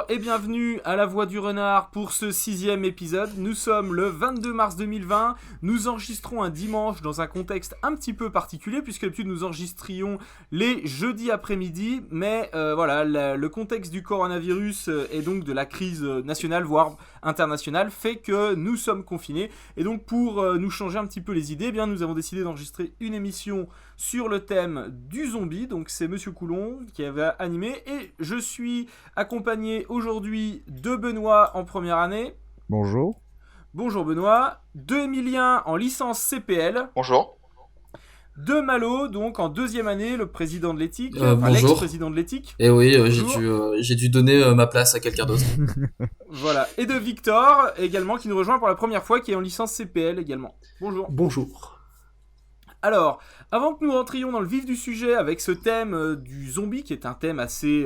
et bienvenue à La Voix du Renard pour ce 6e épisode. Nous sommes le 22 mars 2020, nous enregistrons un dimanche dans un contexte un petit peu particulier puisque d'habitude nous enregistrions les jeudis après-midi, mais le contexte du coronavirus et donc de la crise nationale voire internationale fait que nous sommes confinés et donc pour nous changer un petit peu les idées, eh bien, nous avons décidé d'enregistrer une émission sur le thème du zombie, donc c'est Monsieur Coulon qui avait animé et je suis accompagné aujourd'hui de Benoît en première année. Bonjour. Bonjour Benoît. De Emilien en licence CPL. Bonjour. De Malo, donc en deuxième année, le président de l'éthique, l'ex-président de l'éthique. Et oui, j'ai dû donner ma place à quelqu'un d'autre. Voilà. Et de Victor également qui nous rejoint pour la première fois, qui est en licence CPL également. Bonjour. Bonjour. Alors, avant que nous rentrions dans le vif du sujet avec ce thème du zombie, qui est un thème assez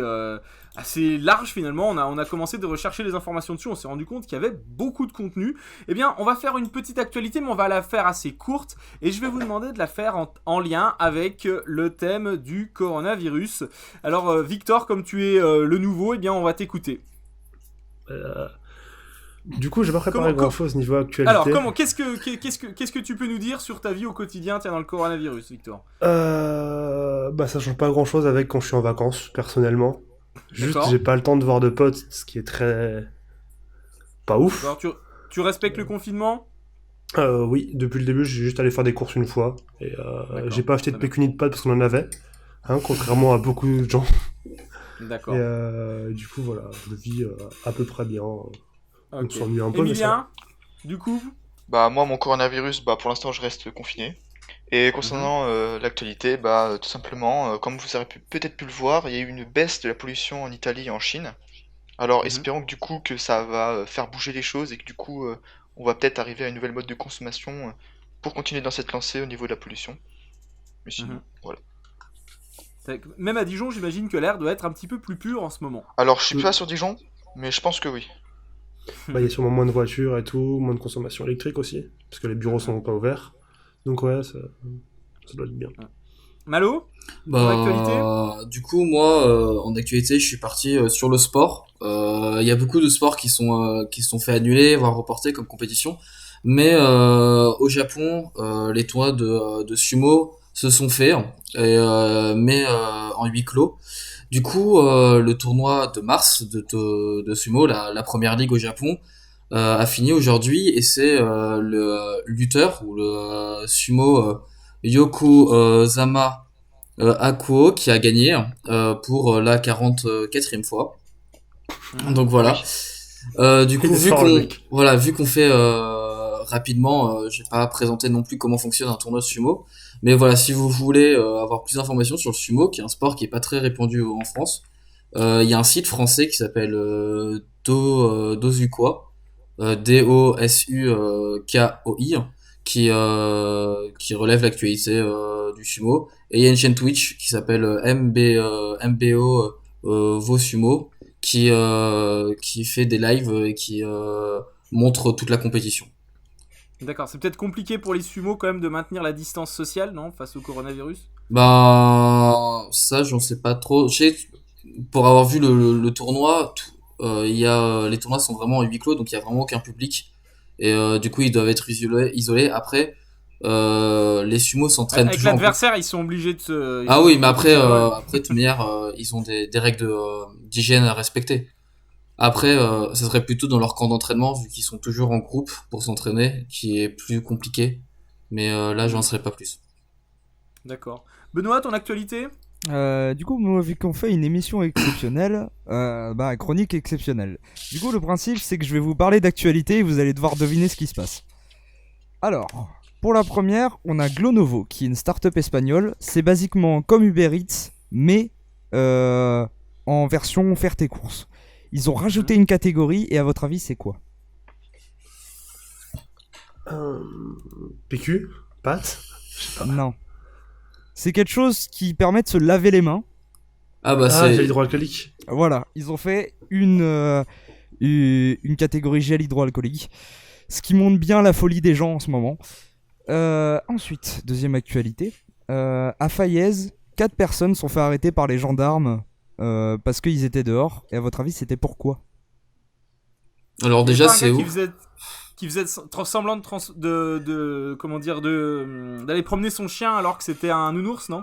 large finalement, on a commencé de rechercher les informations dessus, on s'est rendu compte qu'il y avait beaucoup de contenu. Eh bien, on va faire une petite actualité, mais on va la faire assez courte, et je vais vous demander de la faire en lien avec le thème du coronavirus. Alors, Victor, comme tu es le nouveau, eh bien, on va t'écouter. Du coup, j'ai pas préparé grand-chose niveau actualité. Alors, qu'est-ce que tu peux nous dire sur ta vie au quotidien dans le coronavirus, Victor ? Ça change pas grand-chose avec quand je suis en vacances, personnellement. Juste, D'accord. j'ai pas le temps de voir de potes, ce qui est très... pas ouf. Alors, tu respectes le confinement ? Oui, depuis le début, j'ai juste allé faire des courses une fois. Et j'ai pas acheté de pécunie de pâtes parce qu'on en avait, contrairement à beaucoup de gens. D'accord. Et du coup, voilà, je vis à peu près bien. On s'ennuie un peu, Emilien, du coup Moi, mon coronavirus, pour l'instant, je reste confiné. Et concernant l'actualité, tout simplement, comme vous avez peut-être pu le voir, il y a eu une baisse de la pollution en Italie et en Chine. Alors, espérons que du coup, que ça va faire bouger les choses et que du coup, on va peut-être arriver à une nouvelle mode de consommation pour continuer dans cette lancée au niveau de la pollution. Mais sinon, voilà. Même à Dijon, j'imagine que l'air doit être un petit peu plus pur en ce moment. Alors, je suis pas sur Dijon, mais je pense que oui. Il y a sûrement moins de voitures et tout, moins de consommation électrique aussi, parce que les bureaux sont pas ouverts. Donc ouais, ça doit être bien. Malo, en actualité ? Du coup, moi, en actualité, je suis parti sur le sport. Il y a beaucoup de sports qui sont fait annuler, voire reporter comme compétition. Mais au Japon, les tournois de sumo se sont faits, mais en huis clos. Du coup, le tournoi de mars de sumo, la première ligue au Japon, a fini aujourd'hui et c'est le lutteur ou le sumo Yokozama Akuo qui a gagné pour la 44e fois. Donc voilà. Du coup, vu qu'on fait rapidement, j'ai pas présenté non plus comment fonctionne un tournoi de sumo. Mais voilà, si vous voulez avoir plus d'informations sur le sumo, qui est un sport qui est pas très répandu en France, il y a un site français qui s'appelle Dosukoi, DOSUKOI, qui relève l'actualité du sumo. Et il y a une chaîne Twitch qui s'appelle MBO Vosumo, qui fait des lives et qui montre toute la compétition. D'accord, c'est peut-être compliqué pour les sumos quand même de maintenir la distance sociale, non, face au coronavirus ? Ça, j'en sais pas trop. Pour avoir vu le tournoi, les tournois sont vraiment en huis clos, donc il y a vraiment aucun public. Et du coup, ils doivent être isolés. Après, les sumos s'entraînent avec toujours. L'adversaire, ils sont obligés de se... Ah oui, mais après, de toute manière, ils ont des règles d'hygiène à respecter. Après, ça serait plutôt dans leur camp d'entraînement, vu qu'ils sont toujours en groupe pour s'entraîner, qui est plus compliqué. Mais là, j'en sais pas plus. D'accord. Benoît, ton actualité ? Du coup, moi, vu qu'on fait une émission exceptionnelle, chronique exceptionnelle. Du coup, le principe, c'est que je vais vous parler d'actualité et vous allez devoir deviner ce qui se passe. Alors, pour la première, on a Glonovo, qui est une start-up espagnole. C'est basiquement comme Uber Eats, mais en version faire tes courses. Ils ont rajouté une catégorie, et à votre avis, c'est quoi ? PQ ? Pâtes ? Je sais pas. Non. C'est quelque chose qui permet de se laver les mains. C'est gel hydroalcoolique. Voilà, ils ont fait une catégorie gel hydroalcoolique, ce qui montre bien la folie des gens en ce moment. Ensuite, deuxième actualité, à Faillaise, 4 personnes sont fait arrêter par les gendarmes parce qu'ils étaient dehors. Et à votre avis, c'était pourquoi ? Alors Il y avait déjà, pas un c'est gars où? qui faisait semblant comment dire, d'aller promener son chien alors que c'était un nounours, non?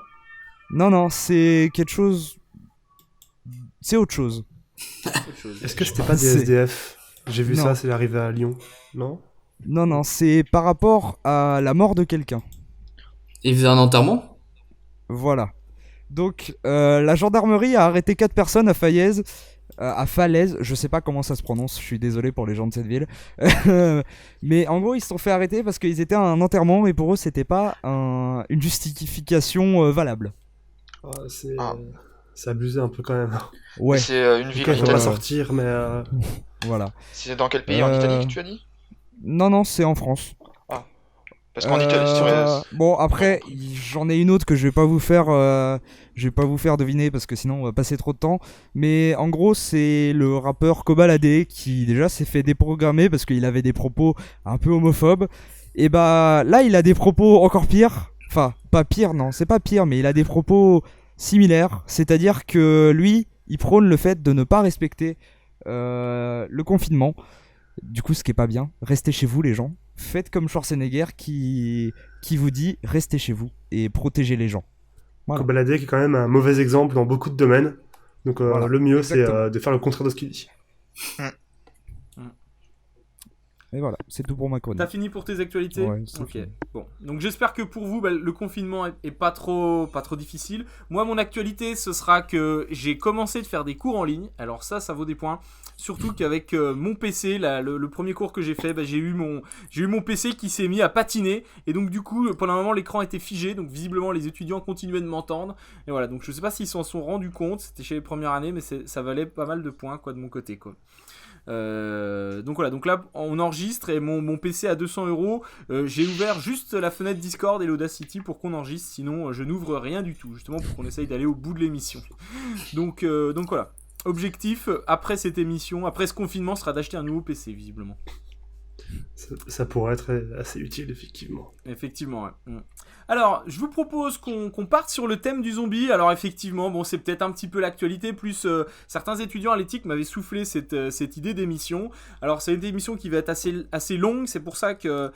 Non, c'est quelque chose. C'est autre chose. Autre chose. Est-ce que c'était pas des C'est- SDF? J'ai vu Non. ça, c'est arrivé à Lyon. Non? Non, c'est par rapport à la mort de quelqu'un. Il faisait un enterrement? Voilà. Donc, la gendarmerie a arrêté 4 personnes à Falaise, je sais pas comment ça se prononce, je suis désolé pour les gens de cette ville. Mais en gros, ils se sont fait arrêter parce qu'ils étaient à un enterrement et pour eux, c'était pas une justification valable. Ah, Ah. c'est abusé un peu quand même. Ouais, C'est une ville Ok, en il faut Ouais, pas Italie. ouais. sortir, mais voilà. C'est dans quel pays? En Italie Euh, que tu as dit? Non, c'est en France. Parce qu'en Italie, Bon, après, j'en ai une autre que je vais pas vous faire deviner parce que sinon on va passer trop de temps. Mais en gros, c'est le rappeur Kobalade qui déjà s'est fait déprogrammer parce qu'il avait des propos un peu homophobes. Et bah là, il a des propos encore pires. Enfin, pas pire, non, c'est pas pire, mais il a des propos similaires. C'est-à-dire que lui, il prône le fait de ne pas respecter le confinement. Du coup, ce qui est pas bien, restez chez vous les gens. Faites comme Schwarzenegger qui vous dit restez chez vous et protégez les gens. Voilà. Kobalade qui est quand même un mauvais exemple dans beaucoup de domaines. Donc Voilà, le mieux, c'est exactement. de faire le contraire de ce qu'il dit. Et voilà, c'est tout pour ma chronique. T'as fini pour tes actualités? Ouais, c'est Ok. fini. Bon, donc j'espère que pour vous, le confinement est pas trop difficile. Moi, mon actualité, ce sera que j'ai commencé de faire des cours en ligne. Alors ça vaut des points. Surtout qu'avec mon PC, le premier cours que j'ai fait, j'ai eu mon PC qui s'est mis à patiner. Et donc du coup, pendant un moment, l'écran était figé. Donc visiblement, les étudiants continuaient de m'entendre. Et voilà, donc je sais pas s'ils s'en sont rendus compte. C'était chez les premières années, mais ça valait pas mal de points quoi de mon côté quoi. Donc voilà, donc là on enregistre et mon PC à 200€, j'ai ouvert juste la fenêtre Discord et l'Audacity pour qu'on enregistre, sinon je n'ouvre rien du tout, justement pour qu'on essaye d'aller au bout de l'émission. Donc voilà, objectif après cette émission, après ce confinement, sera d'acheter un nouveau PC visiblement. Ça pourrait être assez utile, effectivement. Effectivement, ouais. Alors, je vous propose qu'on parte sur le thème du zombie. Alors effectivement, bon, c'est peut-être un petit peu l'actualité, plus certains étudiants à l'éthique m'avaient soufflé cette idée d'émission. Alors c'est une émission qui va être assez longue, c'est pour ça que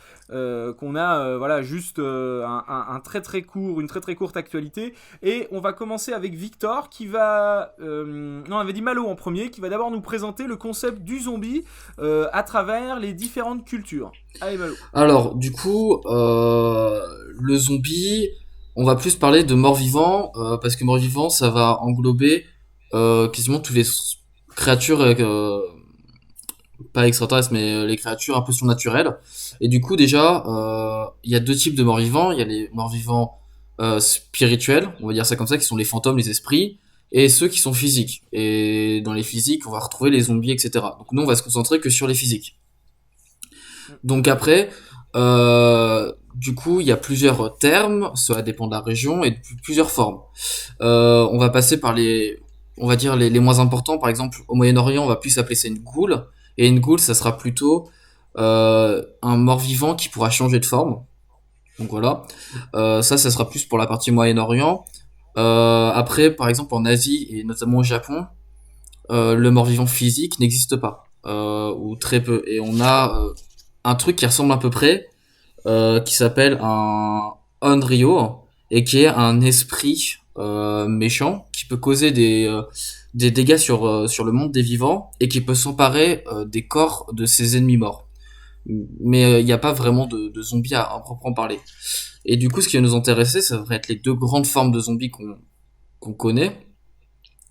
qu'on a voilà juste un très très court, une très très courte actualité. Et on va commencer avec Victor qui va, non, on avait dit Malo en premier, qui va d'abord nous présenter le concept du zombie à travers les différentes cultures. Allez Malo. Alors, du coup, le zombie, on va plus parler de mort-vivant, parce que mort-vivant, ça va englober quasiment toutes les créatures, pas extraterrestres, mais les créatures un peu surnaturelles. Et du coup, déjà, il y a deux types de morts-vivants. Il y a les morts-vivants spirituels, on va dire ça comme ça, qui sont les fantômes, les esprits, et ceux qui sont physiques. Et dans les physiques, on va retrouver les zombies, etc. Donc nous, on va se concentrer que sur les physiques. Donc après, du coup, il y a plusieurs termes, cela dépend de la région, et de plusieurs formes. On va passer par on va dire les moins importants. Par exemple, au Moyen-Orient, on va plus appeler ça une goule, et une goule, ça sera plutôt un mort-vivant qui pourra changer de forme. Donc voilà, ça sera plus pour la partie Moyen-Orient. Après, par exemple, en Asie, et notamment au Japon, le mort-vivant physique n'existe pas, ou très peu. Et on a un truc qui ressemble à peu près, qui s'appelle un Onryo, et qui est un esprit méchant qui peut causer des dégâts sur le monde des vivants et qui peut s'emparer des corps de ses ennemis morts. Mais il n'y a pas vraiment de zombies à proprement parler. Et du coup, ce qui va nous intéresser, ça devrait être les deux grandes formes de zombies qu'on connaît.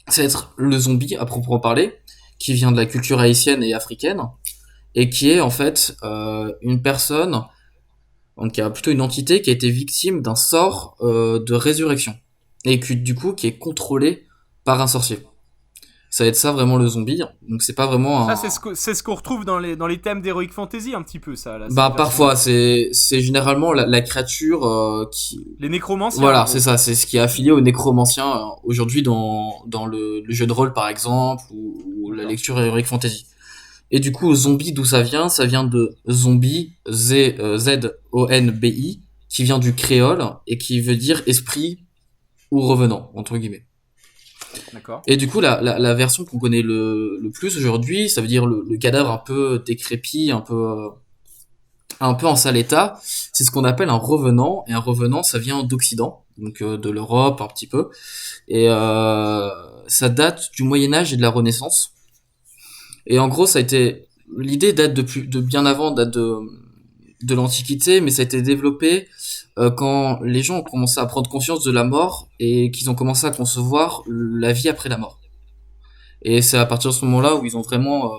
Ça va être le zombie à proprement parler, qui vient de la culture haïtienne et africaine, et qui est en fait une personne, donc qui a plutôt une entité qui a été victime d'un sort de résurrection, et du coup qui est contrôlé par un sorcier. Ça va être ça vraiment le zombie, donc c'est pas vraiment un... Ça, c'est ce qu'on retrouve dans les thèmes d'Heroic Fantasy, un petit peu, ça. Là, Bah, parfois, c'est généralement la créature qui... Les nécromanciens. Voilà, c'est ça, c'est ce qui est affilié aux nécromanciens aujourd'hui dans le jeu de rôle, par exemple, ou la lecture Heroic Fantasy. Et du coup, zombie, d'où ça vient? Ça vient de zombie, Z-O-N-B-I, qui vient du créole, et qui veut dire esprit ou revenant, entre guillemets. D'accord. Et du coup, la version qu'on connaît le plus aujourd'hui, ça veut dire le cadavre un peu décrépit, un peu en sale état, c'est ce qu'on appelle un revenant. Et un revenant, ça vient d'Occident, donc de l'Europe un petit peu. Et ça date du Moyen-Âge et de la Renaissance. Et en gros, l'idée date de bien avant, date de l'Antiquité, mais ça a été développé quand les gens ont commencé à prendre conscience de la mort et qu'ils ont commencé à concevoir la vie après la mort. Et c'est à partir de ce moment-là où ils ont vraiment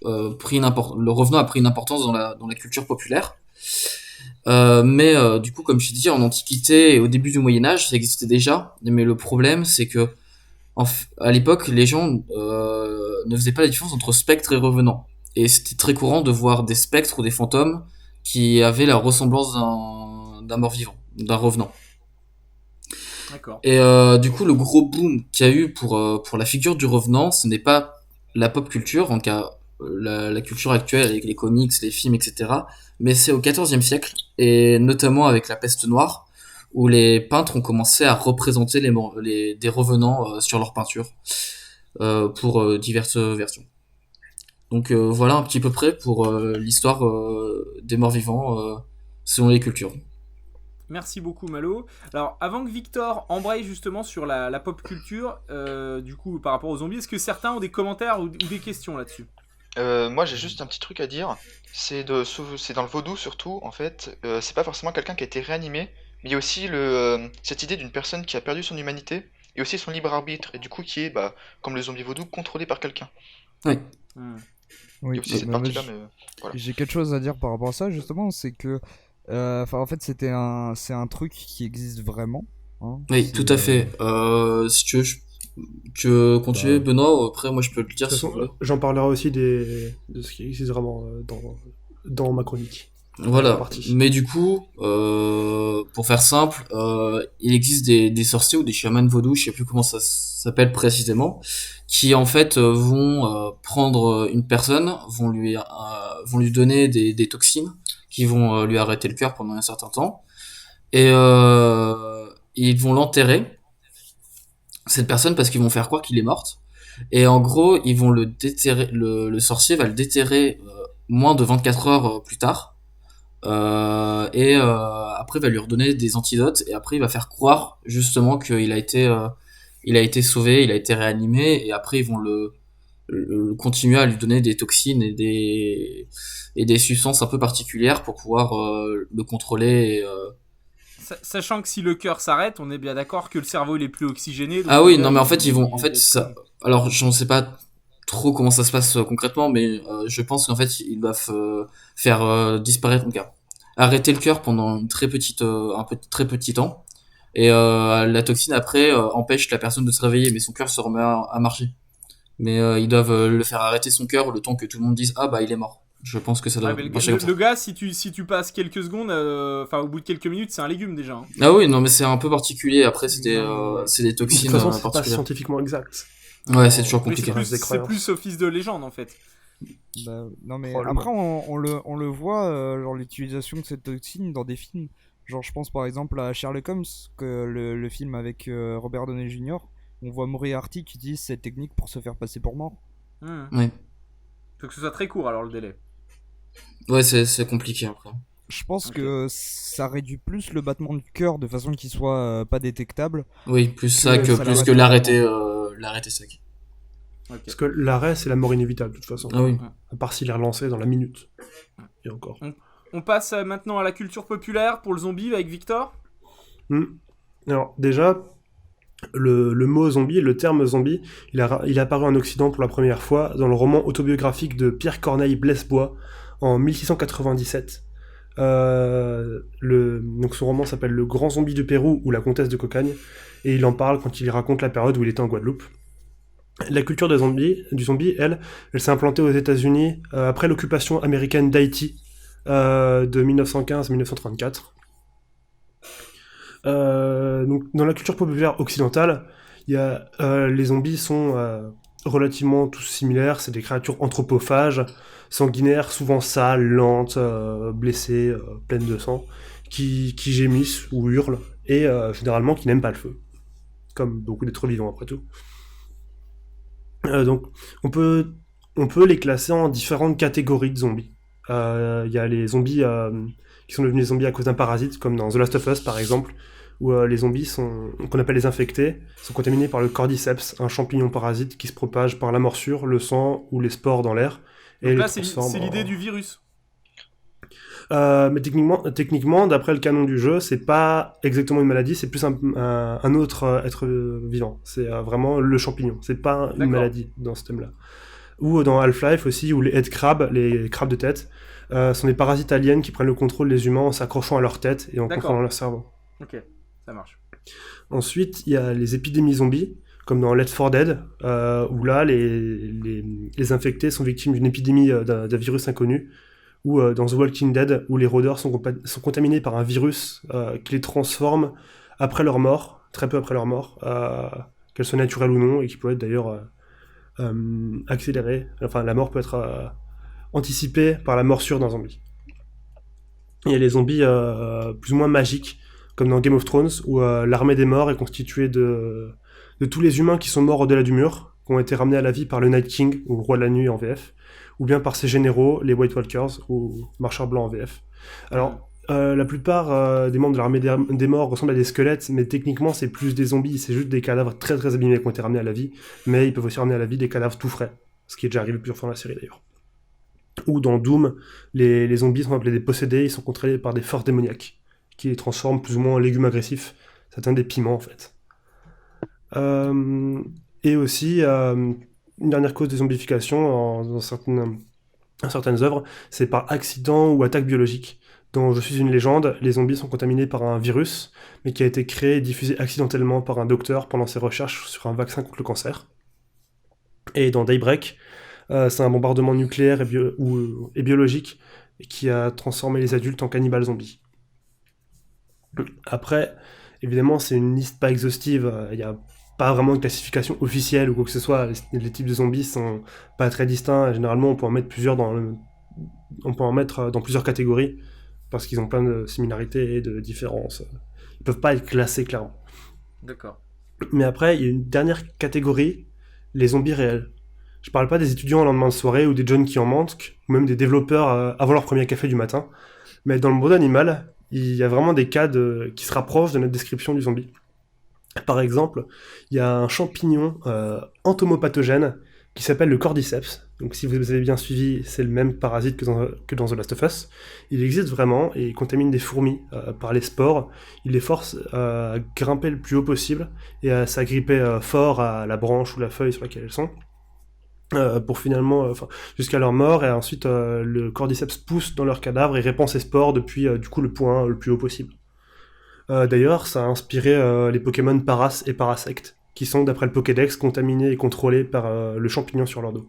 le revenant a pris une importance dans la culture populaire. Mais du coup, comme je t'ai dit, en Antiquité et au début du Moyen-Âge, ça existait déjà. Mais le problème, c'est que à l'époque, les gens ne faisaient pas la différence entre spectre et revenant. Et c'était très courant de voir des spectres ou des fantômes qui avaient la ressemblance d'un mort-vivant, d'un revenant. D'accord. Et du coup, le gros boom qu'il y a eu pour la figure du revenant, ce n'est pas la pop culture, en tout cas la culture actuelle avec les comics, les films, etc. Mais c'est au XIVe siècle, et notamment avec la peste noire, où les peintres ont commencé à représenter des revenants sur leurs peintures pour diverses versions. Donc voilà un petit peu près pour l'histoire des morts-vivants selon les cultures. Merci beaucoup Malo. Alors avant que Victor embraye justement sur la pop culture, du coup par rapport aux zombies, est-ce que certains ont des commentaires ou des questions là-dessus? Moi j'ai juste un petit truc à dire, c'est dans le vaudou surtout, en fait, c'est pas forcément quelqu'un qui a été réanimé, mais il y a aussi cette idée d'une personne qui a perdu son humanité, et aussi son libre arbitre, et du coup qui est, bah, comme le zombie vaudou, contrôlé par quelqu'un. Oui. Il y Oui, a aussi cette bah, partie-là, mais voilà. j'ai quelque chose à dire par rapport à ça, justement, c'est que, en fait, c'est un truc qui existe vraiment. Hein, Oui, tout à fait. Si tu veux continuer, Bah, Benoît, après moi je peux le De dire toute si vous façon, voulez. j'en parlerai aussi de ce qui existe vraiment dans ma chronique. Voilà. Partie. Mais du coup, pour faire simple, il existe des sorciers ou des chamans vaudous, je sais plus comment ça s'appelle précisément, qui en fait vont prendre une personne, vont lui donner des toxines qui vont lui arrêter le cœur pendant un certain temps, et ils vont l'enterrer, cette personne, parce qu'ils vont faire croire qu'il est morte. Et en gros, ils vont le déterrer, le sorcier va le déterrer moins de 24 heures plus tard. Et après il va lui redonner des antidotes, et après il va faire croire justement il a été sauvé, il a été réanimé, et après ils vont continuer à lui donner des toxines et des substances un peu particulières pour pouvoir le contrôler. Sachant que si le cœur s'arrête, on est bien d'accord que le cerveau il est plus oxygéné. Ah oui, Donc, non mais en fait ils vont, en il- fait ça, alors je ne sais pas trop comment ça se passe concrètement, mais je pense qu'en fait ils doivent faire disparaître le cœur, arrêter le cœur pendant une très petit temps, et la toxine après empêche la personne de se réveiller, mais son cœur se remet à marcher. Mais ils doivent le faire arrêter son cœur le temps que tout le monde dise ah bah il est mort. Je pense que ça doit Ouais, mais marcher comme ça. le gars, si tu passes quelques secondes, enfin au bout de quelques minutes, c'est un légume déjà. Hein. Ah oui, non mais c'est un peu particulier. Après c'est des De toute toxines façon, c'est pas particulières. scientifiquement exact. Ouais, c'est toujours Mais compliqué. c'est plus office de légende en fait. bah, non, mais Probablement. après, on le voit, genre l'utilisation de cette toxine dans des films. Genre, je pense par exemple à Sherlock Holmes, le film avec Robert Downey Jr. On voit Moriarty qui utilise cette technique pour se faire passer pour mort. Oui. Faut que ce soit très court alors le délai. Ouais, c'est compliqué après. Je pense Ok. que ça réduit plus le battement du cœur de façon qu'il soit pas détectable. Oui, plus ça Que que ça plus l'arrête que l'arrêter sec. Ok. Parce que l'arrêt, c'est la mort inévitable, de toute façon. Ah oui. À part s'il est relancé dans la minute. Et encore. On passe maintenant à la culture populaire pour le zombie avec Victor. Alors, déjà, le mot zombie, le terme zombie, il est apparu en Occident pour la première fois dans le roman autobiographique de Pierre Corneille Blesbois en 1697. Donc son roman s'appelle Le Grand Zombie du Pérou ou La Comtesse de Cocagne, et il en parle quand il raconte la période où il était en Guadeloupe. La culture du zombie, elle s'est implantée aux États-Unis après l'occupation américaine d'Haïti de 1915-1934. Donc, dans la culture populaire occidentale, les zombies sont relativement tous similaires. C'est des créatures anthropophages, sanguinaires, souvent sales, lentes, blessées, pleines de sang, qui gémissent ou hurlent, et généralement qui n'aiment pas le feu, comme beaucoup d'êtres vivants après tout. Donc, on peut les classer en différentes catégories de zombies. Il y a les zombies qui sont devenus zombies à cause d'un parasite, comme dans The Last of Us par exemple, où les zombies qu'on appelle les infectés, sont contaminés par le cordyceps, un champignon parasite qui se propage par la morsure, le sang ou les spores dans l'air. Et Donc les là, transforme c'est l'idée en- du virus. Mais techniquement, d'après le canon du jeu, c'est pas exactement une maladie, c'est plus un autre être vivant. C'est vraiment le champignon. C'est pas une D'accord. maladie dans ce thème-là. Ou dans Half-Life aussi, où les head crabs, les crabes de tête, sont des parasites aliens qui prennent le contrôle des humains en s'accrochant à leur tête et en D'accord. contrôlant leur cerveau. Ok, ça marche. Ensuite, il y a les épidémies zombies, comme dans Left 4 Dead, où là, les infectés sont victimes d'une épidémie d'un virus inconnu, ou dans The Walking Dead, où les rôdeurs sont contaminés par un virus qui les transforme après leur mort, très peu après leur mort, qu'elle soit naturelle ou non, et qui peut être d'ailleurs accélérée. Enfin, la mort peut être anticipée par la morsure d'un zombie. Il y a les zombies plus ou moins magiques, comme dans Game of Thrones, où l'armée des morts est constituée de tous les humains qui sont morts au-delà du mur, qui ont été ramenés à la vie par le Night King, ou Roi de la Nuit en VF, ou bien par ses généraux, les White Walkers, ou Marcheurs Blancs en VF. Alors, la plupart des membres de l'armée des morts ressemblent à des squelettes, mais techniquement c'est plus des zombies, c'est juste des cadavres très très abîmés qui ont été ramenés à la vie, mais ils peuvent aussi ramener à la vie des cadavres tout frais, ce qui est déjà arrivé plusieurs fois dans la série d'ailleurs. Ou dans Doom, les zombies sont appelés des possédés, ils sont contrôlés par des forces démoniaques, qui les transforment plus ou moins en légumes agressifs, certains des piments en fait. Et aussi, une dernière cause de zombification dans certaines œuvres, c'est par accident ou attaque biologique. Dans Je suis une légende, les zombies sont contaminés par un virus, mais qui a été créé et diffusé accidentellement par un docteur pendant ses recherches sur un vaccin contre le cancer. Et dans Daybreak, c'est un bombardement nucléaire et biologique qui a transformé les adultes en cannibales zombies. Après, évidemment, c'est une liste pas exhaustive, il n'y a pas vraiment de classification officielle ou quoi que ce soit, les types de zombies sont pas très distincts, généralement on peut en mettre plusieurs dans plusieurs catégories, parce qu'ils ont plein de similarités et de différences. Ils peuvent pas être classés clairement. D'accord. Mais après, il y a une dernière catégorie, les zombies réels. Je parle pas des étudiants au lendemain de soirée ou des jeunes qui en manquent, ou même des développeurs avant leur premier café du matin. Mais dans le monde animal, il y a vraiment des cas qui se rapprochent de notre description du zombie. Par exemple, il y a un champignon entomopathogène qui s'appelle le cordyceps. Donc si vous avez bien suivi, c'est le même parasite que dans The Last of Us. Il existe vraiment et il contamine des fourmis par les spores. Il les force à grimper le plus haut possible et à s'agripper fort à la branche ou la feuille sur laquelle elles sont. Pour finalement, jusqu'à leur mort, et ensuite le cordyceps pousse dans leur cadavre et répand ses spores depuis du coup le point le plus haut possible. D'ailleurs, ça a inspiré les Pokémon Paras et Parasect, qui sont, d'après le Pokédex, contaminés et contrôlés par le champignon sur leur dos.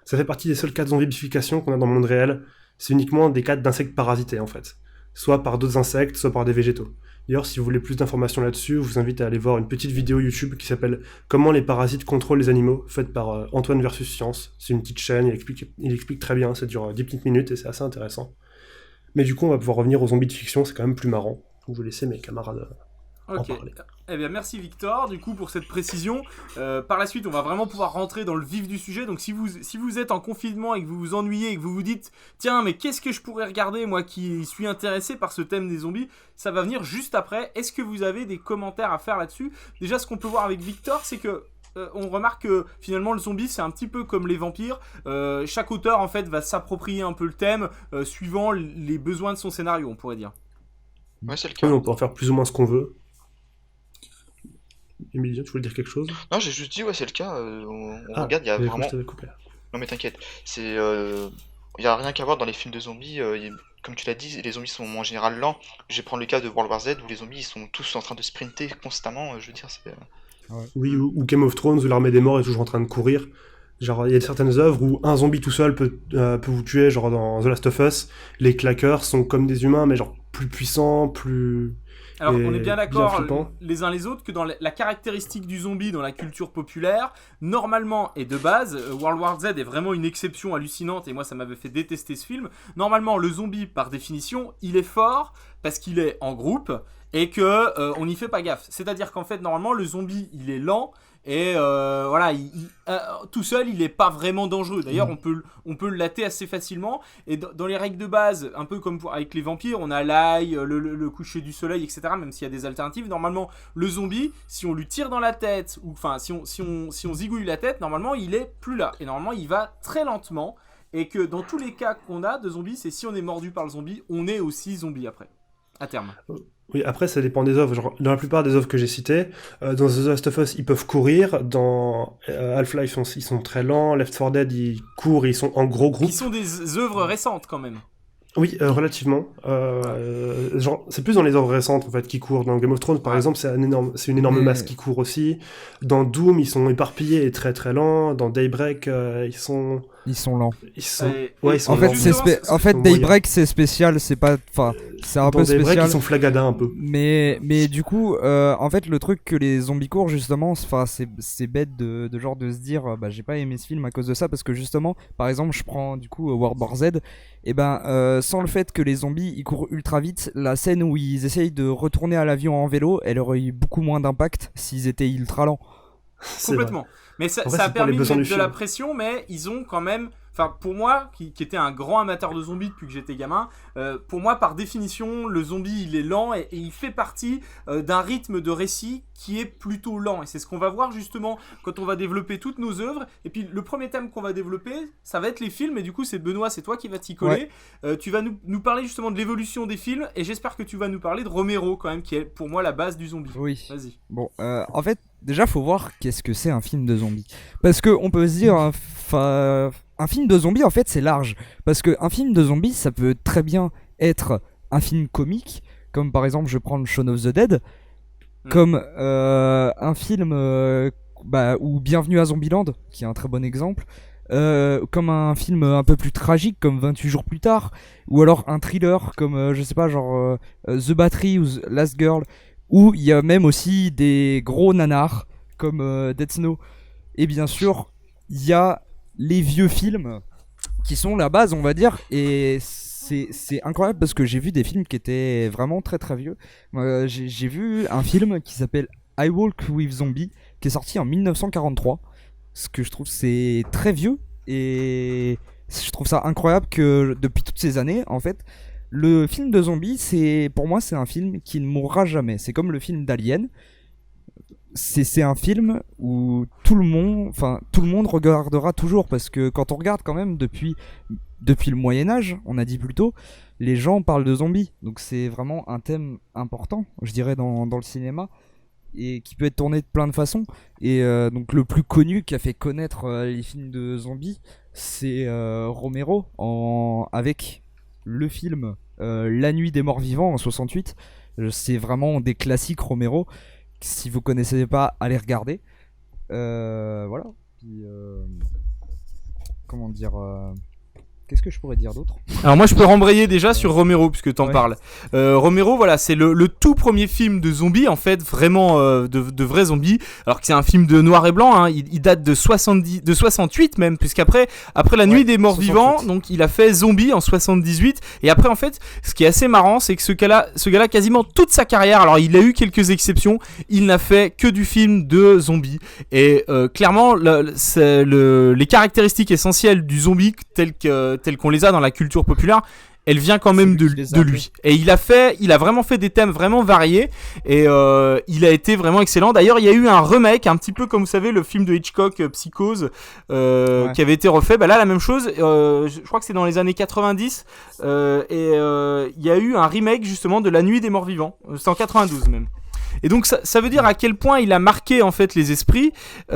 Ça fait partie des seuls cas de zombification qu'on a dans le monde réel, c'est uniquement des cas d'insectes parasités en fait, soit par d'autres insectes, soit par des végétaux. D'ailleurs, si vous voulez plus d'informations là-dessus, je vous invite à aller voir une petite vidéo YouTube qui s'appelle Comment les parasites contrôlent les animaux, faite par Antoine versus Science. C'est une petite chaîne, il explique très bien, ça dure 10 petites minutes et c'est assez intéressant. Mais du coup, on va pouvoir revenir aux zombies de fiction, c'est quand même plus marrant. Donc je vais laisser mes camarades en parler. Eh bien, merci Victor, du coup, pour cette précision. Par la suite, on va vraiment pouvoir rentrer dans le vif du sujet. Donc, si vous êtes en confinement et que vous vous ennuyez et que vous vous dites « Tiens, mais qu'est-ce que je pourrais regarder, moi qui suis intéressé par ce thème des zombies ?» Ça va venir juste après. Est-ce que vous avez des commentaires à faire là-dessus ? Déjà, ce qu'on peut voir avec Victor, c'est que on remarque que finalement le zombie c'est un petit peu comme les vampires, chaque auteur en fait va s'approprier un peu le thème suivant les besoins de son scénario, on pourrait dire. Ouais, c'est le cas. Oui, on peut en faire plus ou moins ce qu'on veut. Emilien, tu voulais dire quelque chose ? Non, j'ai juste dit, ouais, c'est le cas. On regarde, il y a j'avais cru que vraiment. je t'avais coupé. Non, mais t'inquiète. Il y a rien qu'à voir dans les films de zombies. Comme tu l'as dit, les zombies sont en général lents. Je vais prendre le cas de World War Z où les zombies ils sont tous en train de sprinter constamment. Je veux dire, c'est. Oui, ou Game of Thrones où l'armée des morts est toujours en train de courir. Genre, il y a certaines œuvres où un zombie tout seul peut vous tuer, genre dans The Last of Us. Les claqueurs sont comme des humains, mais genre plus puissants, plus. Alors, Et on est bien bien d'accord flippant. les uns les autres que dans la caractéristique du zombie dans la culture populaire, normalement et de base, World War Z est vraiment une exception hallucinante et moi ça m'avait fait détester ce film. Normalement, le zombie, par définition, il est fort parce qu'il est en groupe et que on n'y fait pas gaffe. C'est-à-dire qu'en fait, normalement, le zombie, il est lent, Et voilà, tout seul, il est pas vraiment dangereux. D'ailleurs, on peut le latter assez facilement. Et dans les règles de base, un peu comme avec les vampires, on a l'ail, le coucher du soleil, etc. Même s'il y a des alternatives, normalement, le zombie, si on lui tire dans la tête, ou enfin, si on zigouille la tête, normalement, il est plus là. Et normalement, il va très lentement. Et que dans tous les cas qu'on a de zombies, c'est si on est mordu par le zombie, on est aussi zombie après, à terme. Oui, après, ça dépend des œuvres. Genre, dans la plupart des œuvres que j'ai citées, dans The Last of Us, ils peuvent courir. Dans Half-Life, ils sont très lents. Left 4 Dead, ils courent et ils sont en gros groupe. Qui sont des œuvres récentes, quand même. Oui, relativement. Genre, c'est plus dans les œuvres récentes, en fait, qui courent. Dans Game of Thrones, par exemple, c'est une énorme masse qui court aussi. Dans Doom, ils sont éparpillés et très très lents. Dans Daybreak, ils sont lents. Ils sont en lents. En fait, Daybreak, c'est spécial, c'est pas, enfin, c'est un peu spécial. Daybreak, ils sont flagadins un peu. Mais du coup, en fait, le truc que les zombies courent, justement, enfin, c'est bête de genre de se dire, bah, j'ai pas aimé ce film à cause de ça, parce que justement, par exemple, je prends du coup World War Z, et ben, sans le fait que les zombies ils courent ultra vite, la scène où ils essayent de retourner à l'avion en vélo, elle aurait eu beaucoup moins d'impact s'ils étaient ultra lents. Complètement. Mais ça a permis de mettre de la pression, mais ils ont quand même... Enfin, pour moi, qui était un grand amateur de zombies depuis que j'étais gamin, pour moi, par définition, le zombie, il est lent et il fait partie d'un rythme de récit qui est plutôt lent. Et c'est ce qu'on va voir justement quand on va développer toutes nos œuvres. Et puis, le premier thème qu'on va développer, ça va être les films. Et du coup, c'est Benoît, c'est toi qui vas t'y coller. Ouais. Tu vas nous parler justement de l'évolution des films. Et j'espère que tu vas nous parler de Romero, quand même, qui est pour moi la base du zombie. Oui. Vas-y. Bon, en fait, déjà, faut voir qu'est-ce que c'est un film de zombie. Parce qu'on peut se dire... un film de zombies, en fait, c'est large. Parce qu'un film de zombies, ça peut très bien être un film comique, comme par exemple, je prends Shaun of the Dead, comme un film ou Bienvenue à Zombieland, qui est un très bon exemple, comme un film un peu plus tragique, comme 28 jours plus tard, ou alors un thriller, comme, je sais pas, genre The Battery ou The Last Girl, où il y a même aussi des gros nanars, comme Dead Snow. Et bien sûr, il y a les vieux films qui sont la base, on va dire, et c'est incroyable parce que j'ai vu des films qui étaient vraiment très très vieux. J'ai vu un film qui s'appelle I Walk with Zombie, qui est sorti en 1943, ce que je trouve c'est très vieux, et je trouve ça incroyable que depuis toutes ces années, en fait, le film de zombie, pour moi c'est un film qui ne mourra jamais. C'est comme le film d'Alien. C'est un film où tout le monde regardera toujours, parce que quand on regarde quand même depuis le Moyen-Âge, on a dit plus tôt, les gens parlent de zombies. Donc c'est vraiment un thème important, je dirais, dans le cinéma, et qui peut être tourné de plein de façons. Et donc le plus connu qui a fait connaître les films de zombies, c'est Romero, avec le film La Nuit des Morts Vivants en 68. C'est vraiment des classiques Romero. Si vous connaissez pas, allez regarder. Voilà. Puis, comment dire Qu'est-ce que je pourrais dire d'autre ? Alors moi je peux rembrayer déjà sur Romero puisque t'en parles. Romero, voilà, c'est le tout premier film de zombies, en fait, vraiment de vrais zombies. Alors que c'est un film de noir et blanc, hein, il date de 68 même, puisqu'après La Nuit des Morts Vivants, donc il a fait Zombie en 78. Et après, en fait, ce qui est assez marrant, c'est que ce gars-là, quasiment toute sa carrière, alors il a eu quelques exceptions, il n'a fait que du film de zombies. Et clairement, les caractéristiques essentielles du zombie telles qu'on les a dans la culture populaire, elle vient quand même de lui. Et il a vraiment fait des thèmes vraiment variés, et il a été vraiment excellent. D'ailleurs, il y a eu un remake, un petit peu comme vous savez le film de Hitchcock, Psychose, qui avait été refait. Bah là, la même chose, je crois que c'est dans les années 90, il y a eu un remake justement de La Nuit des Morts Vivants, c'est en 92 même. Et donc ça veut dire à quel point il a marqué en fait les esprits, il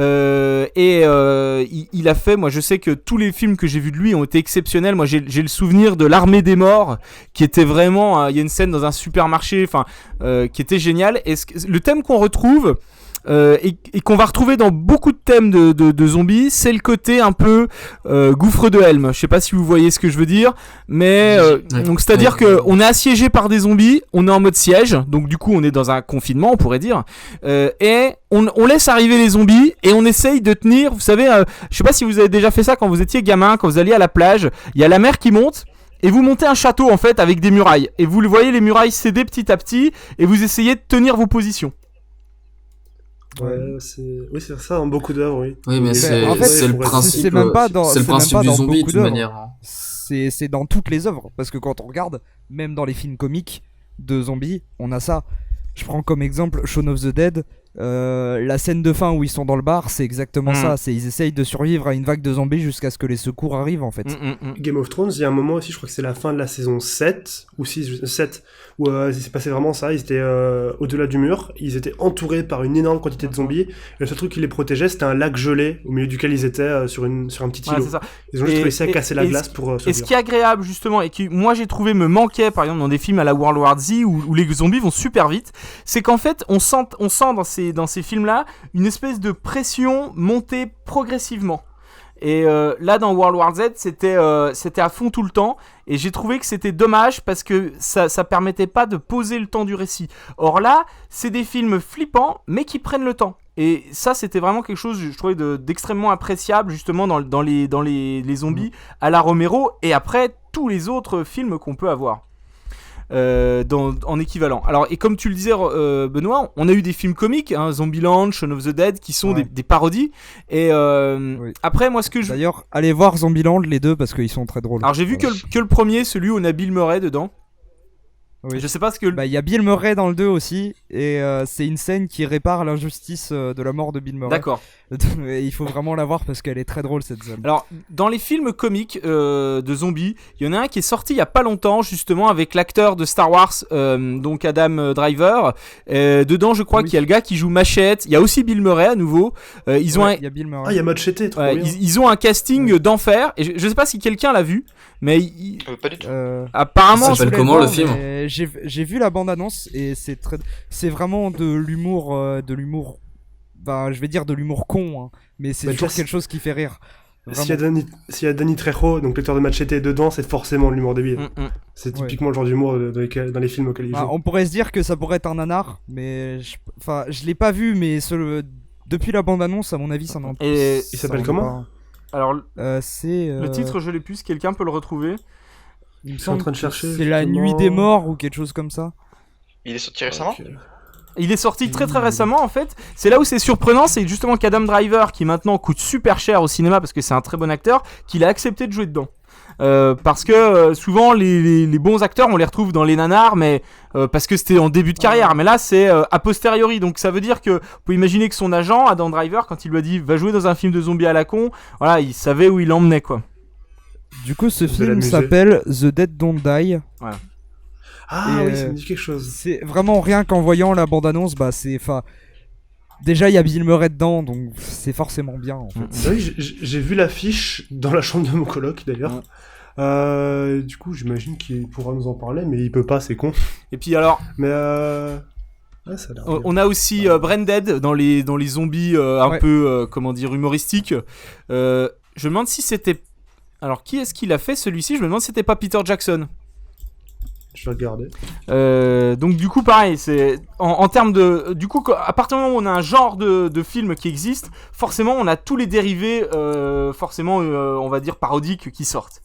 a fait, moi je sais que tous les films que j'ai vus de lui ont été exceptionnels. Moi j'ai le souvenir de L'Armée des Morts, qui était vraiment, il y a une scène dans un supermarché, qui était génial. Et le thème qu'on retrouve et qu'on va retrouver dans beaucoup de thèmes de zombies, c'est le côté un peu gouffre de Helm. Je sais pas si vous voyez ce que je veux dire, mais donc c'est-à-dire que on est assiégé par des zombies, on est en mode siège, donc du coup on est dans un confinement, on pourrait dire, et on laisse arriver les zombies et on essaye de tenir. Vous savez, je sais pas si vous avez déjà fait ça quand vous étiez gamin, quand vous alliez à la plage, il y a la mer qui monte. Et vous montez un château en fait avec des murailles, et vous voyez les murailles céder petit à petit, et vous essayez de tenir vos positions. Oui, c'est ça, dans beaucoup d'œuvres, oui. Oui, mais en fait, c'est le principe. c'est même pas c'est le c'est principe même pas du dans zombie de beaucoup toute d'œuvres. manière. Hein. C'est dans toutes les œuvres. Parce que quand on regarde, même dans les films comiques de zombies, on a ça. Je prends comme exemple Shaun of the Dead. La scène de fin où ils sont dans le bar, c'est exactement ça. Ils essayent de survivre à une vague de zombies jusqu'à ce que les secours arrivent en fait. Game of Thrones, il y a un moment aussi, je crois que c'est la fin de la saison 7 ou 7, où il s'est passé vraiment ça. Ils étaient au-delà du mur, ils étaient entourés par une énorme quantité de zombies. Et le seul truc qui les protégeait, c'était un lac gelé au milieu duquel ils étaient sur un petit îlot. C'est ça. Ils ont juste réussi à casser la glace pour Et survivre. ce qui est agréable justement et qui moi j'ai trouvé me manquait par exemple dans des films à la World War Z où les zombies vont super vite, c'est qu'en fait on sent dans ces films là une espèce de pression montée progressivement. Et là dans World War Z c'était à fond tout le temps et j'ai trouvé que c'était dommage parce que ça permettait pas de poser le temps du récit. Or là c'est des films flippants mais qui prennent le temps. Et ça c'était vraiment quelque chose je trouvais d'extrêmement appréciable justement dans les zombies à la Romero et après tous les autres films qu'on peut avoir. En équivalent. Alors, et comme tu le disais, Benoît, on a eu des films comiques, hein, Zombieland, Shaun of the Dead, qui sont des parodies. Et après, moi, D'ailleurs, allez voir Zombieland, les deux, parce qu'ils sont très drôles. Alors, j'ai vu que le premier, celui où on a Bill Murray dedans. Oui. Je sais pas ce que. Il y a Bill Murray dans le 2 aussi, et c'est une scène qui répare l'injustice de la mort de Bill Murray. D'accord. Il faut vraiment la voir parce qu'elle est très drôle cette scène. Alors, dans les films comiques de zombies, il y en a un qui est sorti il y a pas longtemps, justement, avec l'acteur de Star Wars, donc Adam Driver. Dedans, je crois qu'il y a le gars qui joue Machette. Il y a aussi Bill Murray à nouveau. Il y a Bill Murray. Ah, il y a Machete, trop bien. Ils ont un casting d'enfer. Et je sais pas si quelqu'un l'a vu, mais Pas du tout. apparemment. Ça s'appelle comment le film ? J'ai vu la bande-annonce et c'est vraiment de l'humour, je vais dire de l'humour con, hein, mais c'est toujours quelque chose qui fait rire. S'il y a Danny Trejo, donc l'acteur de Machete, dedans, c'est forcément de l'humour débile. C'est typiquement le genre d'humour dans les films auxquels il joue. On pourrait se dire que ça pourrait être un nanar, mais je l'ai pas vu, mais depuis la bande-annonce, à mon avis, ça n'en. Et il s'appelle comment ? Alors, c'est le titre, je l'ai plus. Si quelqu'un peut le retrouver. Il me semble en train de chercher. C'est La Nuit des Morts ou quelque chose comme ça. Il est sorti récemment ? Il est sorti très très récemment en fait. C'est là où c'est surprenant, c'est justement qu'Adam Driver, qui maintenant coûte super cher au cinéma parce que c'est un très bon acteur, qu'il a accepté de jouer dedans. Parce que souvent les bons acteurs on les retrouve dans les nanars, mais parce que c'était en début de carrière. Mais là c'est a posteriori, donc ça veut dire que vous pouvez imaginer que son agent Adam Driver, quand il lui a dit va jouer dans un film de zombies à la con, voilà, il savait où il l'emmenait quoi. Du coup, ce film s'appelle The Dead Don't Die. Voilà. Ah oui, ça me dit quelque chose. C'est vraiment rien qu'en voyant la bande-annonce, déjà il y a Bill Murray dedans, donc c'est forcément bien. En fait. C'est vrai que j'ai vu l'affiche dans la chambre de mon coloc d'ailleurs. Du coup, j'imagine qu'il pourra nous en parler, mais il peut pas, c'est con. Et puis alors. Mais ça a l'air bien. On a aussi Branded dans les zombies un peu comment dire humoristiques. Je me demande si c'était. Alors qui est-ce qui l'a fait celui-ci ? Je me demande si c'était pas Peter Jackson. Je vais regarder. Donc du coup pareil, c'est en termes de du coup à partir du moment où on a un genre de film qui existe, forcément on a tous les dérivés on va dire parodiques qui sortent.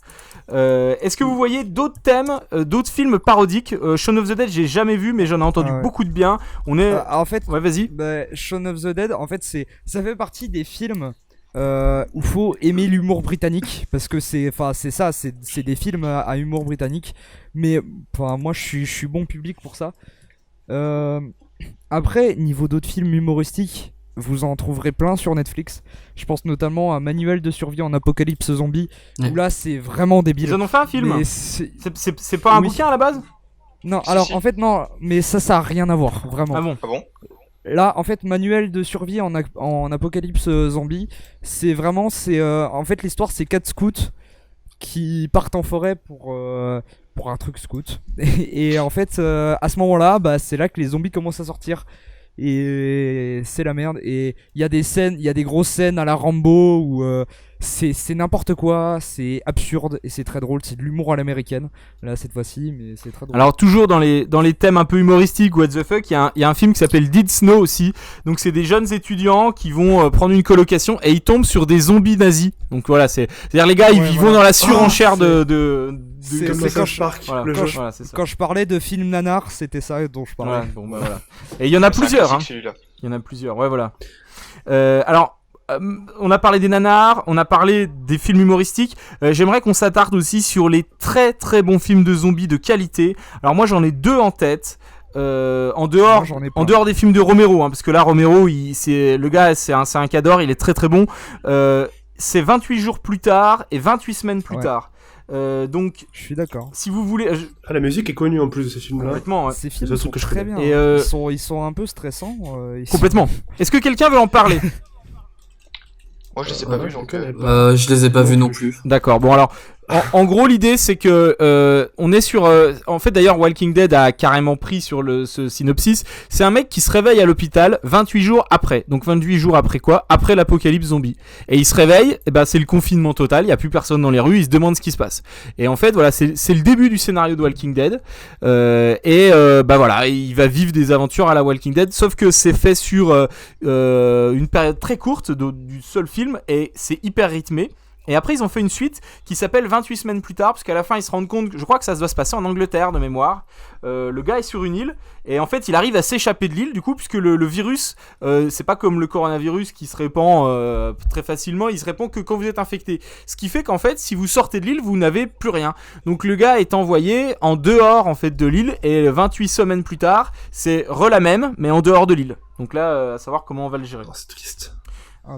Est-ce que vous voyez d'autres thèmes, d'autres films parodiques ? Shaun of the Dead, j'ai jamais vu, mais j'en ai entendu beaucoup de bien. En fait, ouais, vas-y. Shaun of the Dead, en fait, ça fait partie des films où faut aimer l'humour britannique, parce que c'est des films à humour britannique. Mais moi, je suis bon public pour ça. Après, niveau d'autres films humoristiques, vous en trouverez plein sur Netflix. Je pense notamment à Manuel de survie en apocalypse zombie, où là c'est vraiment débile. Ils en ont fait un film. C'est pas un bouquin à la base ? Non, en fait non, mais ça a rien à voir, vraiment. Ah bon ? Là, en fait, Manuel de survie en apocalypse zombie, en fait l'histoire c'est 4 scouts qui partent en forêt pour un truc scout. Et en fait, à ce moment-là, c'est là que les zombies commencent à sortir. Et c'est la merde. Et il y a des grosses scènes à la Rambo où c'est n'importe quoi, c'est absurde et c'est très drôle. C'est de l'humour à l'américaine, là cette fois-ci, mais c'est très drôle. Alors toujours dans les thèmes un peu humoristiques, what the fuck, il y a un film qui s'appelle Dead Snow aussi. Donc c'est des jeunes étudiants qui vont prendre une colocation et ils tombent sur des zombies nazis. Donc voilà, c'est-à-dire les gars ils vont dans la surenchère c'est comme South Park, le jeu. Quand je parlais de film nanar, c'était ça dont je parlais. Voilà. Et il y en a plusieur. Hein. Il y en a plusieurs, ouais, voilà. Alors, on a parlé des nanars, on a parlé des films humoristiques. J'aimerais qu'on s'attarde aussi sur les très très bons films de zombies de qualité. Alors moi j'en ai 2 en tête. En dehors des films de Romero, parce que là Romero, le gars, c'est un cadre, il est très très bon. C'est 28 jours plus tard et 28 semaines plus tard. Donc, je suis d'accord. Si vous voulez, la musique est connue en plus de ces films-là. Complètement. Ouais. Ces films sont très bien. Et ils sont un peu stressants. Complètement. Est-ce que quelqu'un veut en parler? Moi je les ai pas vus donc. Je les ai pas vus non plus. D'accord. Bon alors. En gros, l'idée c'est que on est sur. En fait, d'ailleurs, Walking Dead a carrément pris sur ce synopsis. C'est un mec qui se réveille à l'hôpital 28 jours après. Donc 28 jours après quoi? Après l'apocalypse zombie. Et il se réveille, et ben c'est le confinement total. Il y a plus personne dans les rues. Il se demande ce qui se passe. Et en fait, voilà, c'est le début du scénario de Walking Dead. Bah voilà, il va vivre des aventures à la Walking Dead. Sauf que c'est fait sur une période très courte du seul film et c'est hyper rythmé. Et après, ils ont fait une suite qui s'appelle 28 semaines plus tard, parce qu'à la fin, ils se rendent compte, je crois que ça doit se passer en Angleterre de mémoire. Le gars est sur une île, et en fait, il arrive à s'échapper de l'île, du coup, puisque le virus, c'est pas comme le coronavirus qui se répand très facilement, il se répand que quand vous êtes infecté. Ce qui fait qu'en fait, si vous sortez de l'île, vous n'avez plus rien. Donc le gars est envoyé en dehors en fait, de l'île, et 28 semaines plus tard, c'est la même, mais en dehors de l'île. Donc là, à savoir comment on va le gérer. Oh, c'est triste. Ah,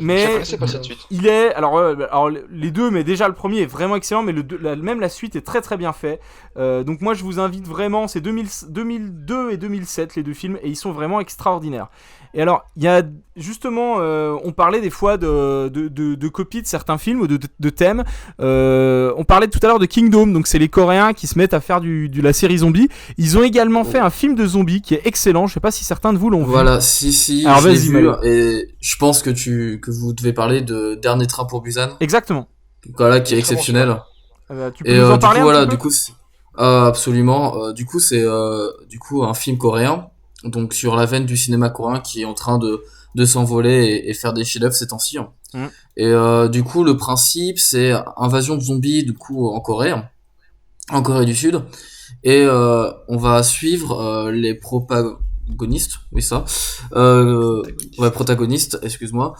mais je connaissais pas cette suite. Il est alors les deux, mais déjà le premier est vraiment excellent, mais même la suite est très très bien fait. Donc moi je vous invite vraiment, c'est 2002 et 2007 les deux films et ils sont vraiment extraordinaires. Et alors il y a justement, on parlait des fois de copies de certains films ou de thèmes. On parlait tout à l'heure de Kingdom, donc c'est les Coréens qui se mettent à faire de la série zombie. Ils ont également fait un film de zombies qui est excellent. Je sais pas si certains de vous l'ont vu. Voilà, si. Alors vas-y, vu, et je pense que vous devez parler de Dernier train pour Busan. Exactement. Voilà, qui est exceptionnel. Tu peux nous en parler un petit peu ? Absolument. Du coup, c'est un film coréen, donc sur la veine du cinéma coréen qui est en train de s'envoler et faire des chefs-d'œuvre ces temps-ci. Et du coup, le principe, c'est invasion de zombies du coup en Corée du Sud, et on va suivre les protagonistes, excuse-moi,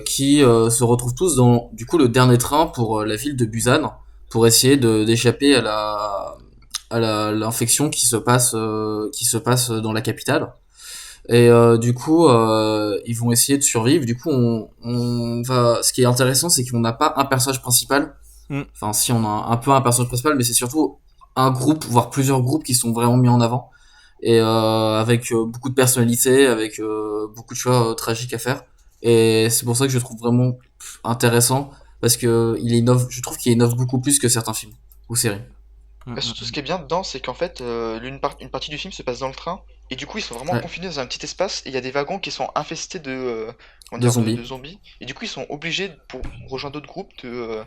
qui se retrouvent tous dans du coup le dernier train pour la ville de Busan pour essayer d'échapper à l'infection qui se passe dans la capitale. Et du coup ils vont essayer de survivre. Du coup ce qui est intéressant, c'est qu'on n'a pas un personnage principal. Enfin si, on a un peu un personnage principal, mais c'est surtout un groupe, voire plusieurs groupes qui sont vraiment mis en avant, et avec beaucoup de personnalités, avec beaucoup de choix tragiques à faire. Et c'est pour ça que je trouve vraiment intéressant, parce que je trouve qu'il innove beaucoup plus que certains films ou séries. Surtout, ce qui est bien dedans, c'est qu'en fait, une partie du film se passe dans le train, et du coup, ils sont vraiment confinés dans un petit espace, et il y a des wagons qui sont infestés de zombies. Et du coup, ils sont obligés, pour rejoindre d'autres groupes, de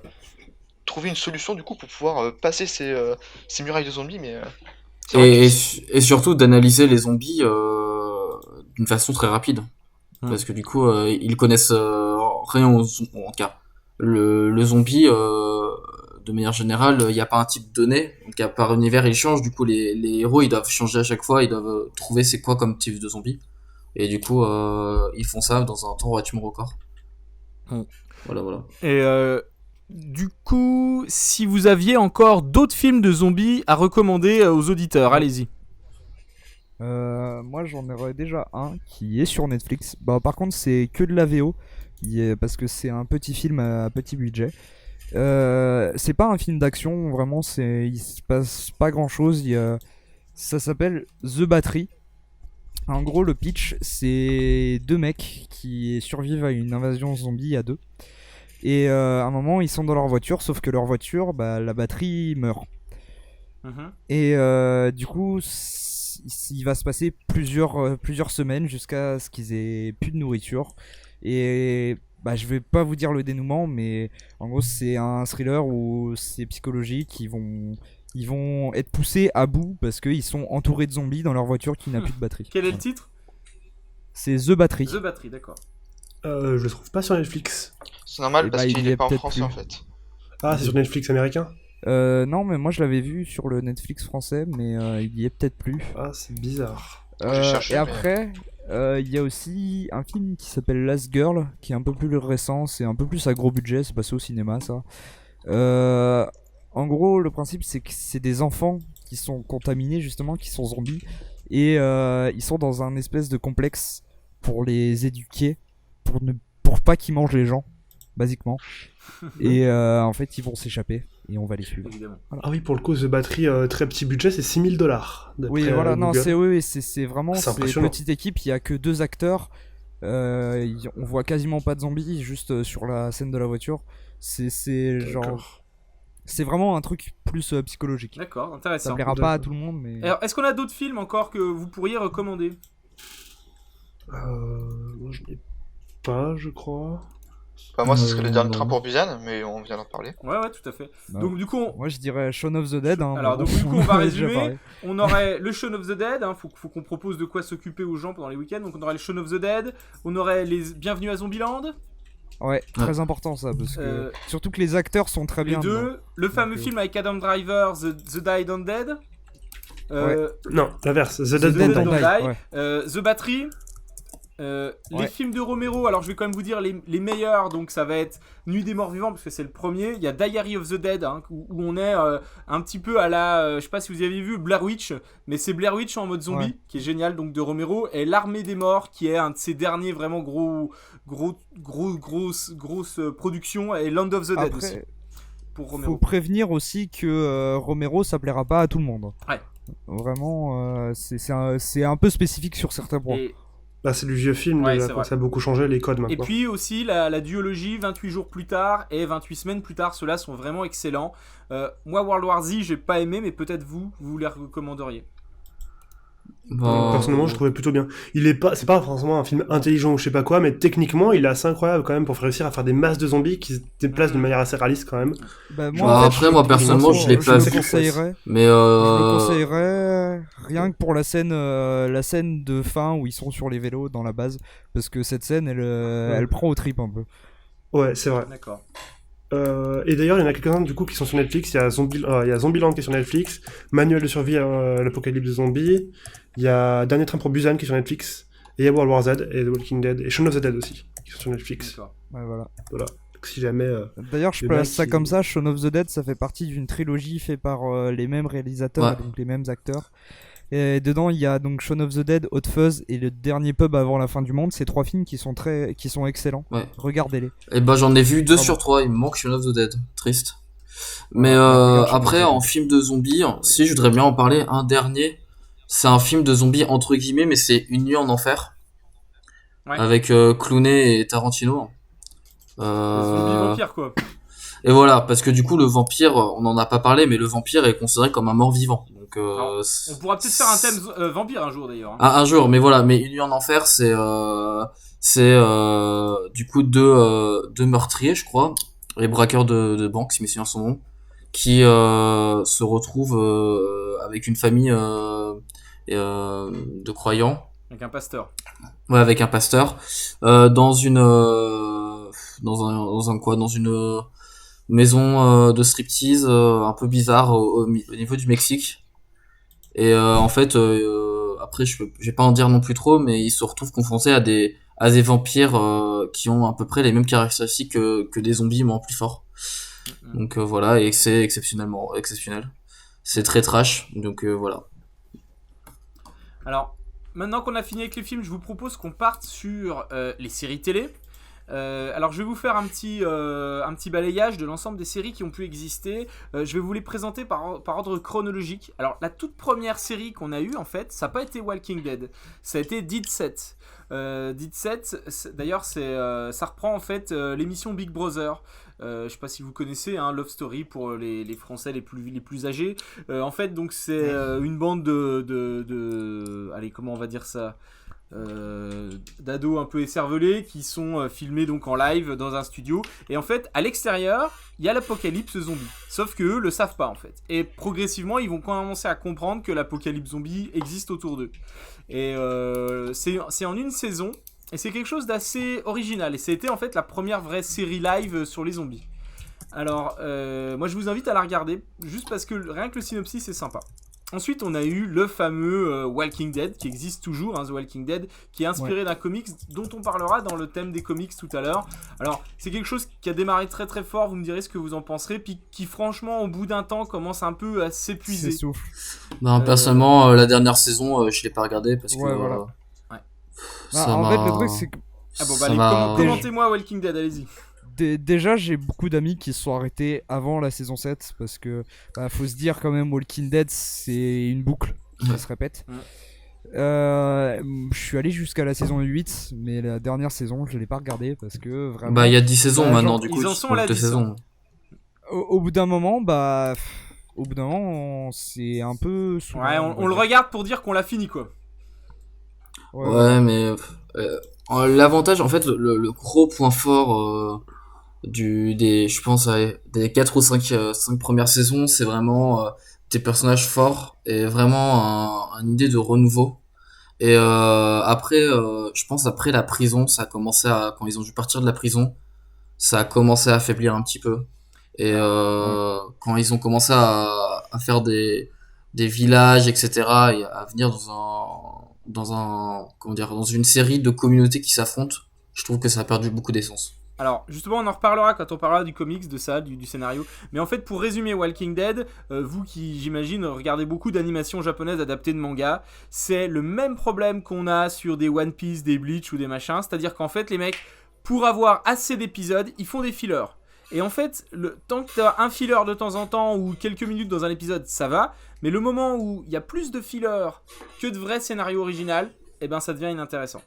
trouver une solution du coup pour pouvoir passer ces murailles de zombies. Mais et surtout d'analyser les zombies d'une façon très rapide, parce que du coup, ils connaissent rien en tout cas. Le zombie, de manière générale, il n'y a pas un type donné, donc par univers il change. Du coup, les héros ils doivent changer à chaque fois, ils doivent trouver c'est quoi comme type de zombie, et du coup ils font ça dans un temps relativement record. Voilà. Et du coup, si vous aviez encore d'autres films de zombies à recommander aux auditeurs, allez-y. Moi j'en aurais déjà un qui est sur Netflix. Par contre c'est que de la VO, parce que c'est un petit film à petit budget. C'est pas un film d'action, vraiment, il se passe pas grand chose. Ça s'appelle The Battery. En gros, le pitch, c'est deux mecs qui survivent à une invasion zombie à deux. Et à un moment, ils sont dans leur voiture, sauf que leur voiture, la batterie meurt. Et du coup, il va se passer plusieurs semaines jusqu'à ce qu'ils aient plus de nourriture. Et je vais pas vous dire le dénouement, mais en gros c'est un thriller où c'est psychologique. Ils vont être poussés à bout parce qu'ils sont entourés de zombies dans leur voiture qui n'a plus de batterie. Quel est le titre ? C'est The Battery. The Battery, d'accord. Je le trouve pas sur Netflix. C'est normal parce qu'il est pas en français en fait. Ah, c'est sur Netflix américain ? Non, mais moi je l'avais vu sur le Netflix français, mais il y est peut-être plus. Ah, c'est bizarre. Et après, Il y a aussi un film qui s'appelle Last Girl, qui est un peu plus récent, c'est un peu plus à gros budget, c'est passé au cinéma ça. En gros, le principe c'est que c'est des enfants qui sont contaminés justement, qui sont zombies, et ils sont dans un espèce de complexe pour les éduquer, pour pas qu'ils mangent les gens, basiquement. Et en fait, ils vont s'échapper et on va les suivre. Évidemment. Ah oui, pour le coup, The Battery, très petit budget, c'est $6 000. Oui, voilà, non, c'est vraiment C'est c'est impressionnant. petite équipe, il y a que 2 acteurs. On voit quasiment pas de zombies, juste sur la scène de la voiture. C'est genre. C'est vraiment un truc plus psychologique. D'accord, Ça intéressant. plaira pas à tout le monde, mais. Alors, est-ce qu'on a d'autres films encore que vous pourriez recommander? Moi, je n'ai pas, je crois. Bah, moi, ce serait le dernier non. train pour Busan, mais on vient d'en parler. Ouais, tout à fait. Bah, Donc, du coup, Moi je dirais Shaun of the Dead. Hein, Alors, mais donc, du coup, on va en a déjà résumer. parlé. on aurait le Shaun of the Dead. Faut qu'on propose de quoi s'occuper aux gens pendant les week-ends. Donc, on aurait le Shaun of the Dead. On aurait les Bienvenue à Zombieland. Ouais, très important ça, parce que. Surtout que les acteurs sont très Les bien. dedans. deux. Le fameux film avec Adam Driver, The Died and Dead. Non, l'inverse. The The Dead Dead Don't Don't Die. Die, Die. ouais. The Battery. Les Ouais. films de Romero, alors je vais quand même vous dire les meilleurs, donc ça va être Nuit des Morts Vivants parce que c'est le premier, il y a Diary of the Dead hein, où on est un petit peu à la, je sais pas si vous avez vu Blair Witch, mais c'est Blair Witch en mode zombie, Ouais. qui est génial, donc de Romero, et L'Armée des Morts qui est un de ses derniers vraiment grosse production, et Land of the Dead aussi, Après, pour faut Romero. prévenir aussi que Romero ça plaira pas à tout le monde. Ouais. Vraiment, c'est un peu spécifique sur certains points. Et, Bah, c'est du vieux film, Ouais, déjà, c'est quoi. vrai. Ça a beaucoup changé, les codes et maintenant. puis aussi la duologie 28 jours plus tard et 28 semaines plus tard, ceux-là sont vraiment excellents. Moi World War Z j'ai pas aimé, mais peut-être vous les recommanderiez. Bah, Personnellement, je trouvais plutôt bien. C'est pas forcément un film intelligent ou je sais pas quoi, mais techniquement, il est assez incroyable quand même pour réussir à faire des masses de zombies qui se déplacent de manière assez réaliste quand même. Bah, Bah, en fait, après, moi, personnellement, je l'ai pas le vu. conseillerais. Mais Je le conseillerais rien que pour la scène de fin où ils sont sur les vélos dans la base, parce que cette scène elle prend aux tripes un peu. Ouais, c'est vrai. D'accord. Et d'ailleurs, il y en a quelques-uns du coup qui sont sur Netflix. Il y a Zombieland qui est sur Netflix, Manuel de survie à l'apocalypse de zombies. Il y a Dernier train pour Busan qui est sur Netflix. Et il y a World War Z et The Walking Dead et Shaun of the Dead aussi qui sont sur Netflix. D'accord. Ouais, voilà. Voilà. Donc, si jamais. D'ailleurs, je les place mecs ça qui- comme ça. Shaun of the Dead, ça fait partie d'une trilogie faite par les mêmes réalisateurs, Ouais. donc les mêmes acteurs. Et dedans, il y a donc Shaun of the Dead, Hot Fuzz et Le Dernier Pub avant la fin du monde. Ces 3 films qui sont excellents. Ouais. Regardez-les. Et bah j'en ai vu 2 Pardon. sur 3, il me manque Shaun of the Dead, triste. Mais regarde Shaun of après the en Dead. film de zombies, si je voudrais bien en parler, un dernier, c'est un film de zombies entre guillemets, mais c'est Une nuit en enfer, Ouais. avec Clooney et Tarantino. Zombie vampire quoi. Et voilà, parce que du coup le vampire, on en a pas parlé, mais le vampire est considéré comme un mort vivant. Donc Alors, On pourra peut-être faire un thème vampire un jour d'ailleurs. Hein. un jour, mais voilà, mais Une nuit en enfer, c'est du coup deux meurtriers, je crois, les braqueurs de banque, si mes souvenirs sont bons, qui se retrouvent avec une famille de croyants, Avec un pasteur. ouais, avec un pasteur, dans une dans une maison de striptease un peu bizarre au niveau du Mexique. Et en fait, après, je vais pas en dire non plus trop, mais ils se retrouvent confrontés à des vampires qui ont à peu près les mêmes caractéristiques que des zombies, mais en plus fort. Donc voilà, et c'est exceptionnel. C'est très trash, donc voilà. Alors, maintenant qu'on a fini avec les films, je vous propose qu'on parte sur les séries télé. Alors je vais vous faire un petit balayage de l'ensemble des séries qui ont pu exister. Je vais vous les présenter par ordre chronologique. Alors la toute première série qu'on a eue en fait, ça n'a pas été Walking Dead, ça a été Dead Set. Dead Set, d'ailleurs ça reprend en fait l'émission Big Brother. Je sais pas si vous connaissez, hein, Love Story pour les Français les plus âgés. En fait donc c'est une bande allez, comment on va dire ça, d'ados un peu écervelés qui sont filmés donc en live dans un studio, et en fait à l'extérieur il y a l'apocalypse zombie, sauf que eux le savent pas en fait, et progressivement ils vont commencer à comprendre que l'apocalypse zombie existe autour d'eux, et c'est en une saison, et c'est quelque chose d'assez original, et c'était en fait la première vraie série live sur les zombies. Alors moi je vous invite à la regarder juste parce que rien que le synopsis c'est sympa. Ensuite, on a eu le fameux Walking Dead qui existe toujours, hein, The Walking Dead, qui est inspiré d'un comics dont on parlera dans le thème des comics tout à l'heure. Alors, c'est quelque chose qui a démarré très très fort, vous me direz ce que vous en penserez, puis qui franchement, au bout d'un temps, commence un peu à s'épuiser. S'essouffle. Personnellement, la dernière saison, je l'ai pas regardée parce que voilà. ça en m'a... fait, le truc, c'est que Ah bon, ça allez, m'a- commentez-moi Walking Dead, allez-y. déjà, j'ai beaucoup d'amis qui se sont arrêtés avant la saison 7 parce que faut se dire quand même, Walking Dead, c'est une boucle, ça se répète. Je suis allé jusqu'à la saison 8, mais la dernière saison, je l'ai pas regardée parce que vraiment. il y a 10 saisons maintenant, du ils coup, en il sont faut à la 2 10, saisons. Au bout d'un moment, c'est un peu. saoulant, Ouais, on le regarde pour dire qu'on l'a fini, quoi. Ouais, mais l'avantage, en fait, le gros point fort je pense, des 4 ou 5 premières saisons, c'est vraiment des personnages forts et vraiment une idée de renouveau. Et après, je pense après la prison, ça a commencé quand ils ont dû partir de la prison, ça a commencé à affaiblir un petit peu. Et quand ils ont commencé à faire des villages, etc., et à venir dans une série de communautés qui s'affrontent, je trouve que ça a perdu beaucoup d'essence. Alors, justement, on en reparlera quand on parlera du comics, de ça, du scénario. Mais en fait, pour résumer Walking Dead, vous qui, j'imagine, regardez beaucoup d'animations japonaises adaptées de manga, c'est le même problème qu'on a sur des One Piece, des Bleach ou des machins. C'est-à-dire qu'en fait, les mecs, pour avoir assez d'épisodes, ils font des fillers. Et en fait, tant que t'as un filler de temps en temps ou quelques minutes dans un épisode, ça va. Mais le moment où il y a plus de fillers que de vrais scénarios originaux, eh ben ça devient inintéressant.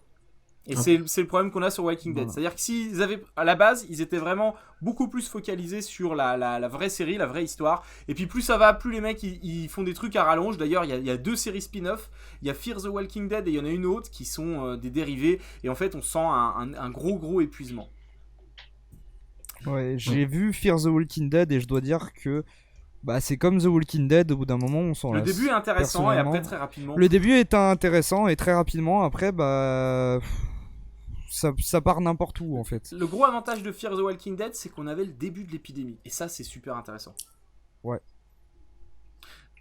Et c'est le problème qu'on a sur Walking Dead. C'est-à-dire que s'ils avaient, à la base, ils étaient vraiment beaucoup plus focalisés sur la vraie série, la vraie histoire. Et puis plus ça va, plus les mecs ils font des trucs à rallonge. D'ailleurs, il y a 2 séries spin-off. Il y a Fear the Walking Dead et il y en a une autre qui sont des dérivés. Et en fait, on sent un gros épuisement. Ouais, j'ai vu Fear the Walking Dead et je dois dire que c'est comme The Walking Dead, au bout d'un moment on s'en lasse. Le début est intéressant et après très rapidement. Le début est intéressant et très rapidement après ça part n'importe où en fait. Le gros avantage de Fear the Walking Dead, c'est qu'on avait le début de l'épidémie. Et ça, c'est super intéressant. Ouais.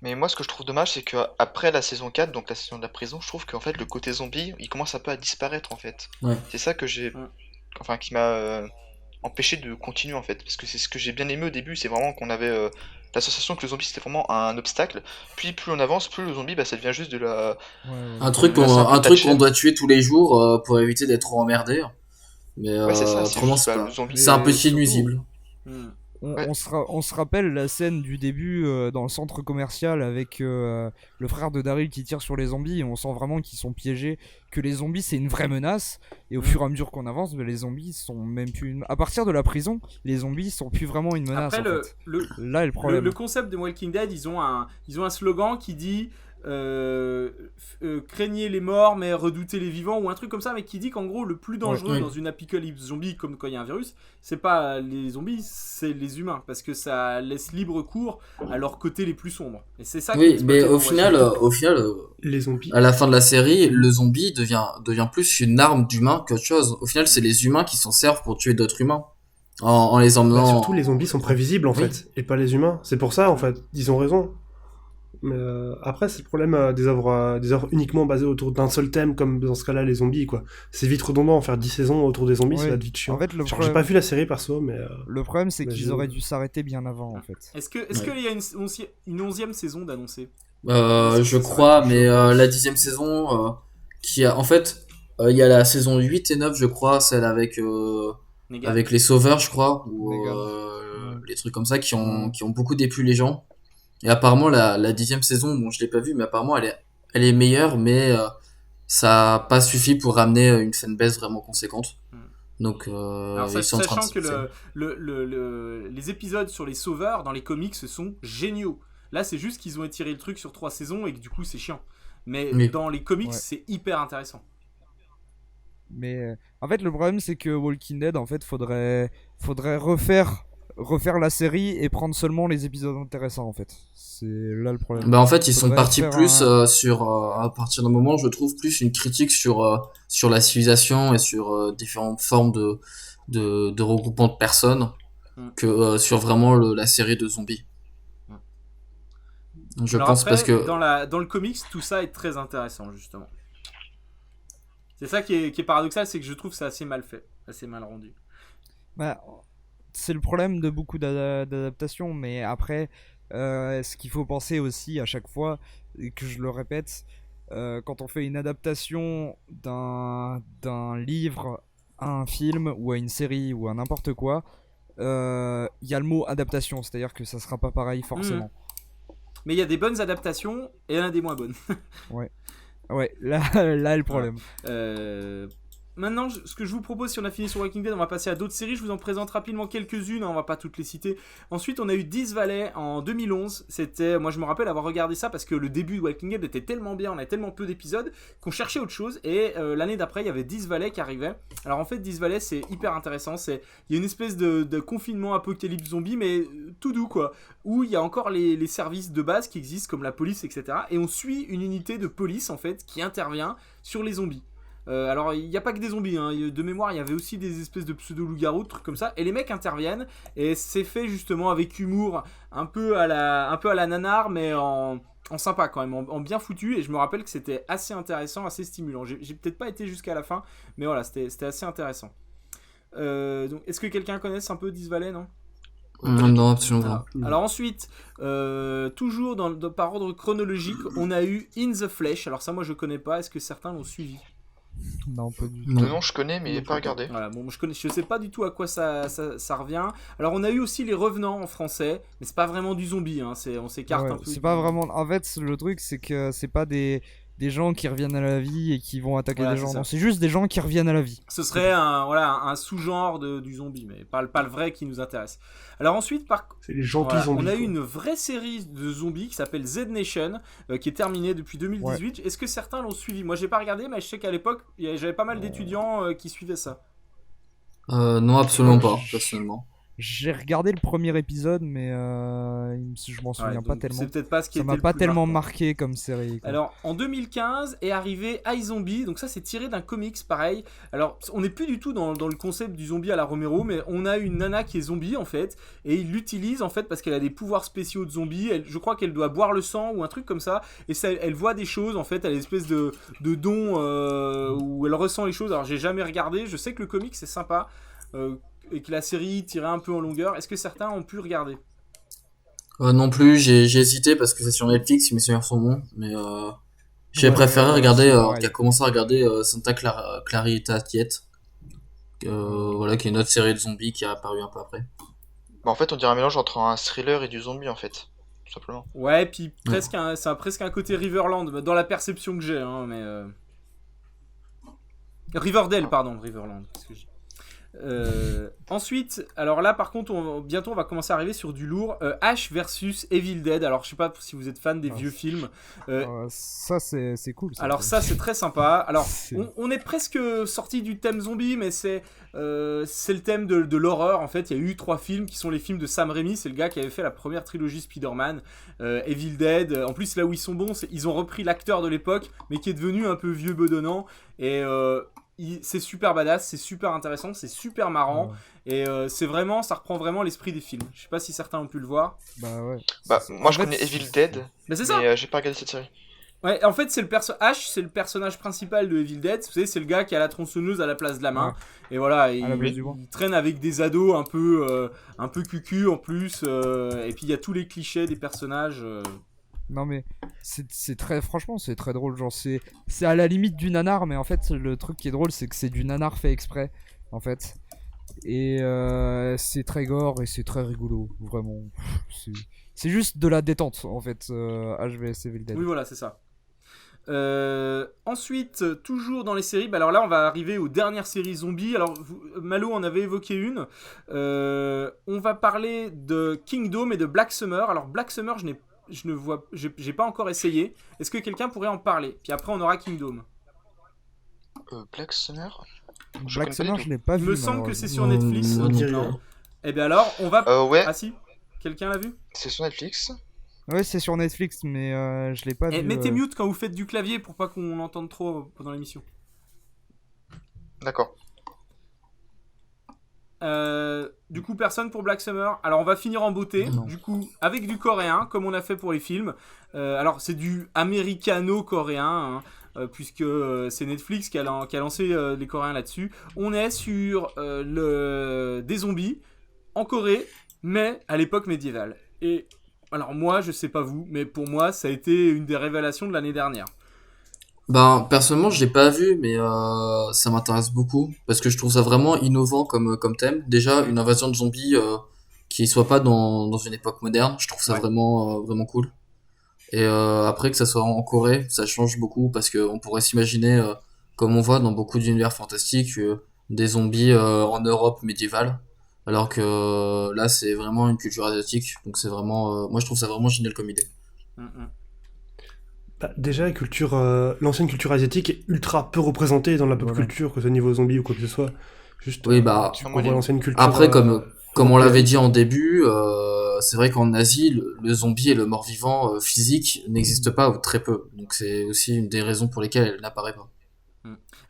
Mais moi, ce que je trouve dommage, c'est qu'après la saison 4, donc la saison de la prison, je trouve qu'en fait, le côté zombie, il commence un peu à disparaître, en fait. Ouais. C'est ça que qui m'a empêché de continuer, en fait. Parce que c'est ce que j'ai bien aimé au début, c'est vraiment qu'on avait la sensation que le zombie, c'était vraiment un obstacle. Puis, plus on avance, plus le zombie, ça devient juste de la... Un truc simple qu'on doit tuer tous les jours pour éviter d'être trop emmerdé. Mais Ouais, c'est ça, c'est autrement, juste, le zombie. c'est un peu surtout- nuisible. Ouais. On se rappelle la scène du début dans le centre commercial avec le frère de Daryl qui tire sur les zombies et on sent vraiment qu'ils sont piégés, que les zombies c'est une vraie menace et au fur et à mesure qu'on avance, les zombies sont même plus à partir de la prison, les zombies sont plus vraiment une menace. Après, en fait. Là est le problème. Le concept de Walking Dead, ils ont un slogan qui dit craignez les morts mais redoutez les vivants ou un truc comme ça, mais qui dit qu'en gros le plus dangereux Ouais. dans une apocalypse zombie comme quand il y a un virus, c'est pas les zombies, c'est les humains parce que ça laisse libre cours à leurs côtés les plus sombres. Et c'est ça. Oui, mais au final, Les zombies. à la fin de la série, le zombie devient plus une arme d'humain qu'autre chose. Au final, c'est les humains qui s'en servent pour tuer d'autres humains. En les emmenant. Surtout, les zombies sont prévisibles, en Oui. fait, et pas les humains. C'est pour ça, en fait, ils ont raison. Mais après, c'est le problème des œuvres uniquement basées autour d'un seul thème, comme dans ce cas-là, les zombies, quoi. C'est vite redondant, faire 10 saisons autour des zombies, Ouais. ça va être vite chiant. En fait, le Genre, problème, j'ai pas vu la série, perso, mais... le problème c'est mais qu'ils je- auraient dû s'arrêter bien avant en fait. Est-ce qu'il y a une 11e saison d'annoncer? Je crois, mais la 10e saison, qui a, en fait, il y a la saison 8 et 9, je crois, celle avec les sauveurs, je crois, ou Negan. les trucs comme ça qui ont beaucoup déplu les gens. Et apparemment, la 10e saison, bon, je l'ai pas vue, mais apparemment, elle est meilleure, mais ça a pas suffi pour ramener une fanbase vraiment conséquente. Donc, Alors, ils sont en train de sachant que les épisodes sur les sauveurs dans les comics sont géniaux. Là, c'est juste qu'ils ont étiré le truc sur 3 saisons et que du coup, c'est chiant. Mais Oui. dans les comics, Ouais. c'est hyper intéressant. Mais en fait, le problème c'est que Walking Dead, en fait, faudrait refaire la série et prendre seulement les épisodes intéressants en fait. C'est là le problème. Bah en fait ils sont Faudrait partis faire plus sur à partir d'un moment je trouve plus une critique sur la civilisation et sur différentes formes de regroupement de personnes que sur vraiment la série de zombies. Je Alors pense après, parce que dans le comics, tout ça est très intéressant, justement. C'est ça qui est paradoxal, c'est que je trouve que c'est assez mal fait, assez mal rendu. Bah, c'est le problème de beaucoup d'adaptations, mais après, ce qu'il faut penser aussi à chaque fois, et que je le répète, quand on fait une adaptation d'un livre à un film ou à une série ou à n'importe quoi, il y a le mot adaptation, c'est-à-dire que ça sera pas pareil forcément. Mais il y a des bonnes adaptations et il y en a des moins bonnes. Ouais, ouais, là est le problème. Maintenant, ce que je vous propose, si on a fini sur Walking Dead, on va passer à d'autres séries. Je vous en présente rapidement quelques-unes, hein, on va pas toutes les citer. Ensuite, on a eu 10 Valley en 2011. Moi je me rappelle avoir regardé ça parce que le début de Walking Dead était tellement bien, on avait tellement peu d'épisodes qu'on cherchait autre chose. Et l'année d'après, il y avait 10 Valley qui arrivait. Alors en fait, 10 Valley, c'est hyper intéressant. Il y a une espèce de confinement apocalypse zombie, mais tout doux quoi. Où il y a encore les services de base qui existent, comme la police, etc. Et on suit une unité de police en fait qui intervient sur les zombies. Alors il n'y a pas que des zombies, hein. De mémoire il y avait aussi des espèces de pseudo-loups-garous, trucs comme ça, et les mecs interviennent, et c'est fait justement avec humour, un peu à la nanar, mais en sympa quand même, en bien foutu, et je me rappelle que c'était assez intéressant, assez stimulant. J'ai peut-être pas été jusqu'à la fin, mais voilà, c'était assez intéressant. Donc, est-ce que quelqu'un connaisse un peu 10 Valley, non ? non, absolument pas. Alors ensuite, toujours par ordre chronologique, on a eu In the Flesh. Alors ça, moi je connais pas. Est-ce que certains l'ont suivi ? Non, pas du tout. De nom, je connais, mais pas regardé. Voilà, bon, je sais pas du tout à quoi ça revient. Alors on a eu aussi Les Revenants en français, mais c'est pas vraiment du zombie. Hein, on s'écarte Ouais, un peu. c'est pas vraiment. En fait, le truc, c'est que c'est pas des gens qui reviennent à la vie et qui vont attaquer Voilà, des gens. c'est ça. Non, c'est juste des gens qui reviennent à la vie. Ce serait un sous-genre du zombie, mais pas le vrai qui nous intéresse. Alors ensuite, C'est les gentils zombies. on a eu quoi. une vraie série de zombies qui s'appelle Z Nation, qui est terminée depuis 2018. Est-ce que certains l'ont suivi ? Moi, j'ai pas regardé, mais je sais qu'à l'époque, j'avais pas mal d'étudiants qui suivaient ça. Non, absolument pas, personnellement. J'ai regardé le premier épisode, mais je m'en souviens pas donc tellement. C'est peut-être pas ce qui Ça était m'a le pas plus tellement marquant. marqué comme série, quoi. Alors, en 2015 est arrivé iZombie, donc ça c'est tiré d'un comics pareil. Alors, on n'est plus du tout dans le concept du zombie à la Romero, mais on a une nana qui est zombie en fait, et il l'utilise en fait parce qu'elle a des pouvoirs spéciaux de zombie. Je crois qu'elle doit boire le sang ou un truc comme ça, et ça, elle voit des choses en fait, elle a une espèce de don où elle ressent les choses. Alors, j'ai jamais regardé, je sais que le comics c'est sympa, et que la série tirait un peu en longueur. Est-ce que certains ont pu regarder ? Non plus, j'ai hésité parce que c'est sur Netflix, si mes souvenirs sont bons, mais j'ai Ouais, préféré ouais, regarder, c'est pareil. qui a commencé à regarder Santa Clarita Diet, voilà, qui est une autre série de zombies qui est apparue un peu après. Bah, en fait, on dirait un mélange entre un thriller et du zombie, en fait. Tout simplement. Ouais, puis c'est presque un côté Riverland, dans la perception que j'ai, hein, mais... Riverdale, pardon, Riverland. Qu'est-ce que j'ai ensuite, alors là par contre bientôt on va commencer à arriver sur du lourd. Ash versus Evil Dead. Alors je sais pas si vous êtes fan des vieux films. Ça, c'est cool. Ça, Alors ça c'est très sympa. Alors C'est- on est presque sorti du thème zombie, mais c'est le thème de l'horreur. En fait il y a eu 3 films qui sont les films de Sam Raimi. C'est le gars qui avait fait la première trilogie Spider-Man, Evil Dead. En plus là où ils sont bons, ils ont repris l'acteur de l'époque mais qui est devenu un peu vieux bedonnant, et c'est super badass, c'est super intéressant, c'est super marrant, et ça reprend vraiment l'esprit des films. Je sais pas si certains ont pu le voir. Bah ouais. Bah, moi, En je fait, connais Evil Dead, Mais c'est ça. mais j'ai pas regardé cette série. Ouais, en fait c'est Ash, c'est le personnage principal de Evil Dead. Vous savez, c'est le gars qui a la tronçonneuse à la place de la main, et voilà, À la place du bras. il traîne avec des ados un peu cucu en plus, et puis il y a tous les clichés des personnages. Non mais c'est très, franchement c'est très drôle, genre c'est à la limite du nanar, mais en fait le truc qui est drôle c'est que c'est du nanar fait exprès en fait, et c'est très gore et c'est très rigolo, vraiment. C'est juste de la détente en fait, HVS Evil Dead. Oui, voilà, c'est ça. Ensuite, toujours dans les séries, alors là on va arriver aux dernières séries zombies. Alors Malo en avait évoqué une. On va parler de Kingdom et de Black Summer. Alors Black Summer, j'ai pas encore essayé. Est-ce que quelqu'un pourrait en parler ? Puis après on aura Kingdom. Black Summer? Je Black connais pas Summer du je l'ai pas Il vu. me semble que c'est malheureusement. sur Netflix. on dit Non. rien. Eh bien alors, on va... Ouais, Ah si ? Quelqu'un l'a vu ? c'est sur Netflix. Ouais, c'est sur Netflix, mais je l'ai pas vu. Mettez mute quand vous faites du clavier pour pas qu'on l'entende trop pendant l'émission. D'accord. Du coup, personne pour Black Summer. Alors, on va finir en beauté. Non. Du coup, avec du coréen, comme on a fait pour les films. Alors, c'est du américano-coréen, hein, puisque c'est Netflix qui a lancé les Coréens là-dessus. On est sur des zombies en Corée, mais à l'époque médiévale. Et alors, moi, je sais pas vous, mais pour moi, ça a été une des révélations de l'année dernière. Ben, personnellement, je l'ai pas vu, mais ça m'intéresse beaucoup parce que je trouve ça vraiment innovant comme thème. Déjà, une invasion de zombies qui soit pas dans une époque moderne, je trouve ça Ouais. vraiment cool. Et après que ça soit en Corée, ça change beaucoup parce que on pourrait s'imaginer, comme on voit dans beaucoup d'univers fantastiques, des zombies en Europe médiévale, alors que là, c'est vraiment une culture asiatique. Donc c'est vraiment, moi, je trouve ça vraiment génial comme idée. Mm, mm. Bah, déjà, l'ancienne culture asiatique est ultra peu représentée dans la pop Voilà. culture, que ce soit niveau zombie ou quoi que ce soit. Juste, Oui, bah, on voit l'ancienne culture. après, comme on européenne. l'avait dit en début, c'est vrai qu'en Asie, le zombie et le mort-vivant physique n'existent pas ou très peu. Donc c'est aussi une des raisons pour lesquelles elle n'apparaît pas.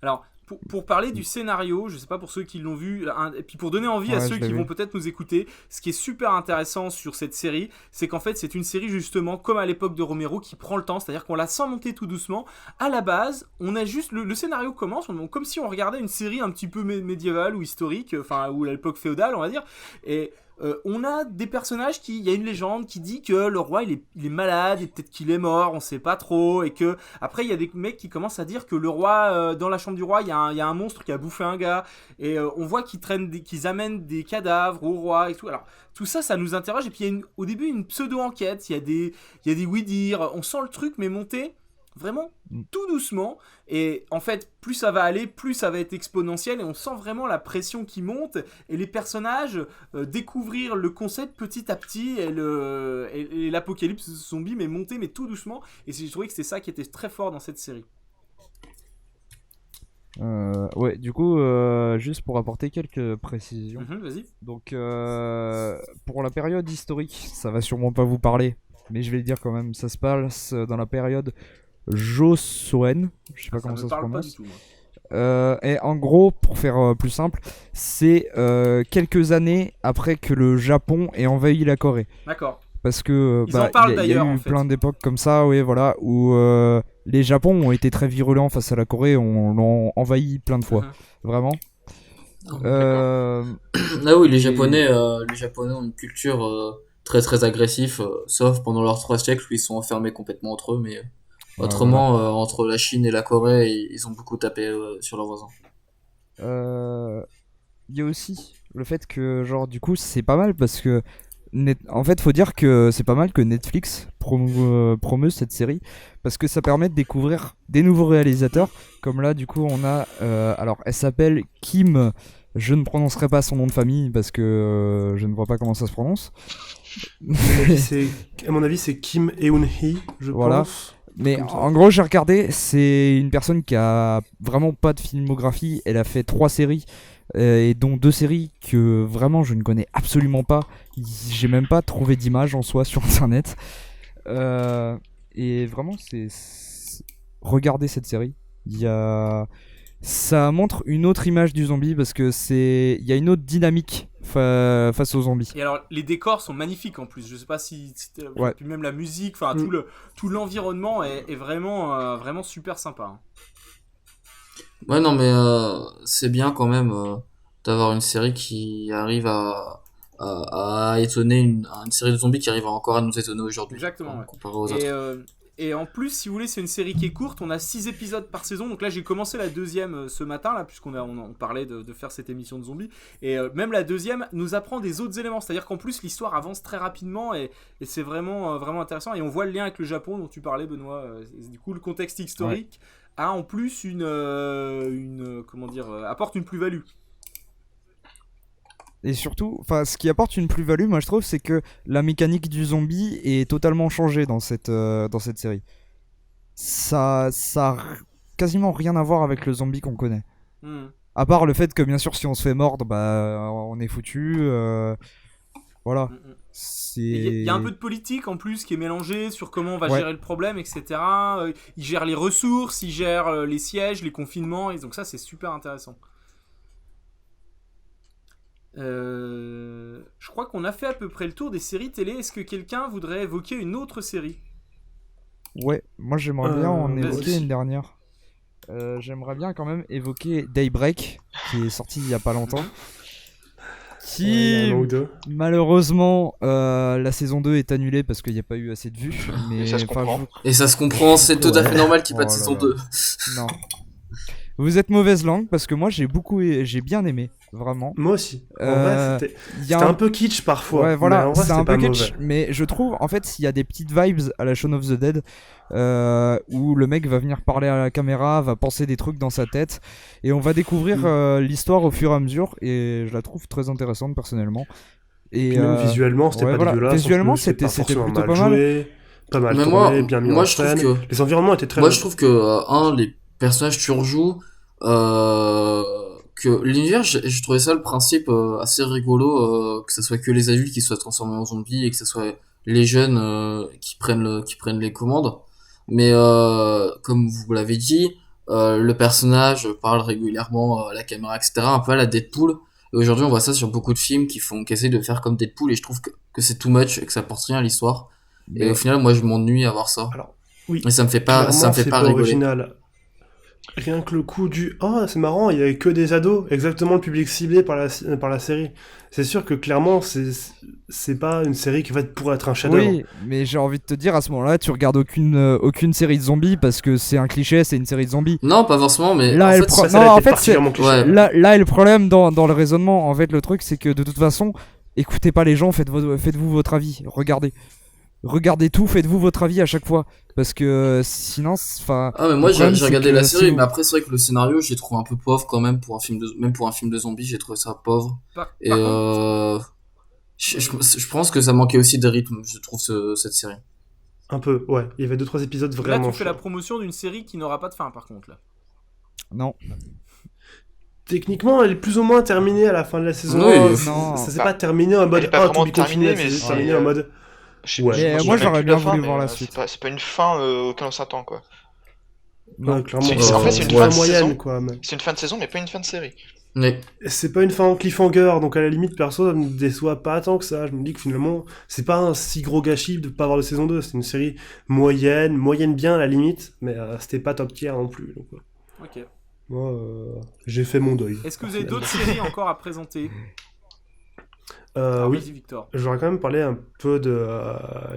Alors, pour parler du scénario, je sais pas pour ceux qui l'ont vu, et puis pour donner envie à Ouais, ceux je l'ai qui vu. vont peut-être nous écouter, ce qui est super intéressant sur cette série, c'est qu'en fait c'est une série justement comme à l'époque de Romero qui prend le temps, c'est-à-dire qu'on la sent monter tout doucement. À la base, on a juste le scénario commence comme si on regardait une série un petit peu médiévale ou historique, enfin ou à l'époque féodale on va dire, et on a des personnages il y a une légende qui dit que le roi il est malade et peut-être qu'il est mort, on sait pas trop, et que après il y a des mecs qui commencent à dire que le roi, dans la chambre du roi, il y a un monstre qui a bouffé un gars, et on voit qu'ils amènent des cadavres au roi et tout. Alors tout ça, ça nous interroge, et puis il y a au début une pseudo-enquête, il y a des oui-dire, on sent le truc mais monter vraiment tout doucement, et en fait plus ça va aller, plus ça va être exponentiel, et on sent vraiment la pression qui monte, et les personnages découvrir le concept petit à petit, et l'apocalypse zombie mais monter mais tout doucement, et j'ai trouvé que c'était ça qui était très fort dans cette série. Ouais, du coup, juste pour apporter quelques précisions. Vas-y. Donc, pour la période historique, ça va sûrement pas vous parler, mais je vais le dire quand même. Ça se passe dans la période Joseon, je sais pas Ça comment me ça se parle pas du prononce. tout moi. Et en gros, pour faire plus simple, c'est quelques années après que le Japon ait envahi la Corée. D'accord. Parce que Ils en parlent y a d'ailleurs, eu en fait. plein d'époques comme ça, oui, voilà, où les Japons ont été très virulents face à la Corée, on l'ont envahi plein de fois, vraiment. Ah oui, les Japonais ont une culture très très agressive, sauf pendant leurs 3 siècles où ils sont enfermés complètement entre eux, mais autrement, entre la Chine et la Corée, ils ont beaucoup tapé sur leurs voisins. Il y a aussi le fait que, genre, du coup, c'est pas mal parce que, en fait, faut dire que c'est pas mal que Netflix promeut cette série parce que ça permet de découvrir des nouveaux réalisateurs. Comme là, du coup, on a. Alors, elle s'appelle Kim. Je ne prononcerai pas son nom de famille parce que je ne vois pas comment ça se prononce. À mon avis, c'est Kim Eun-hee, je Voilà. pense. Mais Comme ça. en gros, j'ai regardé, c'est une personne qui a vraiment pas de filmographie. Elle a fait 3 séries, et dont 2 séries que vraiment je ne connais absolument pas. J'ai même pas trouvé d'image en soi sur internet. Et vraiment, regardez cette série. Ça montre une autre image du zombie parce que il y a une autre dynamique face aux zombies. Et alors, les décors sont magnifiques en plus. Je sais pas si Ouais. puis même la musique, enfin tout l'environnement est vraiment vraiment super sympa. Hein. Ouais, non, mais c'est bien quand même d'avoir une série qui arrive à étonner, une série de zombies qui arrive encore à nous étonner aujourd'hui. Exactement, ouais. Comparé aux autres. Et en plus, si vous voulez, c'est une série qui est courte. On a 6 épisodes par saison. Donc là, j'ai commencé la deuxième ce matin, là, puisqu'on parlait de faire cette émission de zombies. Et même la deuxième nous apprend des autres éléments. C'est-à-dire qu'en plus, l'histoire avance très rapidement et c'est vraiment, vraiment intéressant. Et on voit le lien avec le Japon dont tu parlais, Benoît. Du coup, le contexte historique a en plus comment dire, apporte une plus-value. Et surtout, ce qui apporte une plus-value, moi je trouve, c'est que la mécanique du zombie est totalement changée dans cette série. Ça a quasiment rien à voir avec le zombie qu'on connaît. À part le fait que, bien sûr, si on se fait mordre, bah, on est foutu. Voilà. Il y a un peu de politique en plus qui est mélangé sur comment on va gérer le problème, etc. Ils gèrent les ressources, ils gèrent les sièges, les confinements, et donc ça c'est super intéressant. Je crois qu'on a fait à peu près le tour des séries télé. Est-ce que quelqu'un voudrait évoquer une autre série ? Ouais, moi j'aimerais bien en vas-y. évoquer une dernière. J'aimerais bien quand même évoquer Daybreak, qui est sorti il y a pas longtemps. Ouais, il y a Qui, un an ou deux. malheureusement, la saison 2 est annulée parce qu'il n'y a pas eu assez de vues. Mais ça se enfin, comprend. Et ça se comprend, c'est tout à fait normal qu'il n'y ait pas de Oh là saison là. 2. Non. Vous êtes mauvaise langue parce que moi j'ai bien aimé, vraiment. Moi aussi. En Euh, vrai, Il y a c'était un peu kitsch parfois. Ouais, mais voilà, en vrai, c'est c'était un peu pas kitsch, mauvais. mais je trouve, en fait, s'il y a des petites vibes à la Shaun of the Dead, où le mec va venir parler à la caméra, va penser des trucs dans sa tête, et on va découvrir l'histoire au fur et à mesure, et je la trouve très intéressante personnellement. Et Puis même visuellement, c'était ouais, pas voilà. dégueulasse. Visuellement, en plus, c'était pas forcément plutôt mal pas mal. joué, pas mal Mais tourné, bien mis moi en je trouve scène. que Les environnements étaient très Moi, beaux. je trouve que, les personnages surjouent, que l'univers, je trouvais ça le principe assez rigolo, que ce soit que les adultes qui soient transformés en zombies et que ce soit les jeunes qui prennent les commandes. Mais comme vous l'avez dit, le personnage parle régulièrement à la caméra, etc., un peu à la Deadpool. Et aujourd'hui, on voit ça sur beaucoup de films qui essayent de faire comme Deadpool, et je trouve que c'est too much et que ça porte rien à l'histoire. Et au final, moi, je m'ennuie à voir ça. Alors, oui, Et ça me fait clairement, pas c'est pas rigoler. original. Rien que le coup du oh c'est marrant, il y avait que des ados, exactement le public ciblé par la série. C'est sûr que clairement c'est pas une série qui va être pour être un chef-d'œuvre. Oui, mais j'ai envie de te dire, à ce moment-là, tu regardes aucune série de zombies parce que c'est un cliché, c'est une série de zombies. Non, pas forcément, mais Là, en elle fait, prend- Ça, non, ça a en été fait, particulièrement cliché. ouais. Là est le problème dans le raisonnement. En fait, le truc, c'est que de toute façon, écoutez pas les gens, faites-vous votre avis. Regardez tout, faites-vous votre avis à chaque fois. Parce que sinon, enfin. Ah mais moi le problème, j'ai c'est regardé que la si série, vous- mais après c'est vrai que le scénario j'ai trouvé un peu pauvre quand même pour un film même pour un film de zombies, j'ai trouvé ça pauvre. Et Par contre, je pense que ça manquait aussi de rythme, je trouve cette série. Un peu, ouais. Il y avait 2-3 épisodes là, vraiment tu fais la chiants. promotion d'une série qui n'aura pas de fin, par contre. Là. Non. Techniquement, elle est plus ou moins terminée à la fin de la saison Oui, 1. non. Ça s'est Bah, pas terminé en elle mode est pas oh, to vraiment be continued, terminée, mais c'est c'est, terminé en mode Ouais. je Mais me moi, souviens j'aurais plus de bien la fin, voulu mais, voir la suite. c'est pas une fin auquel on s'attend, quoi. Non. ouais, clairement. En fait, c'est une fin fin de moyenne, saison. quoi. Mais C'est une fin de saison, mais pas une fin de série. Mais c'est pas une fin en cliffhanger, donc à la limite, perso, ça me déçoit pas tant que ça. Je me dis que finalement, c'est pas un si gros gâchis de pas avoir de saison 2. C'est une série moyenne bien à la limite, mais c'était pas top tier non plus. Donc, Ok. moi, j'ai fait mon deuil. Est-ce que vous avez d'autres séries encore à présenter ? Oui. Vas-y, Victor. J'aurais quand même parlé un peu de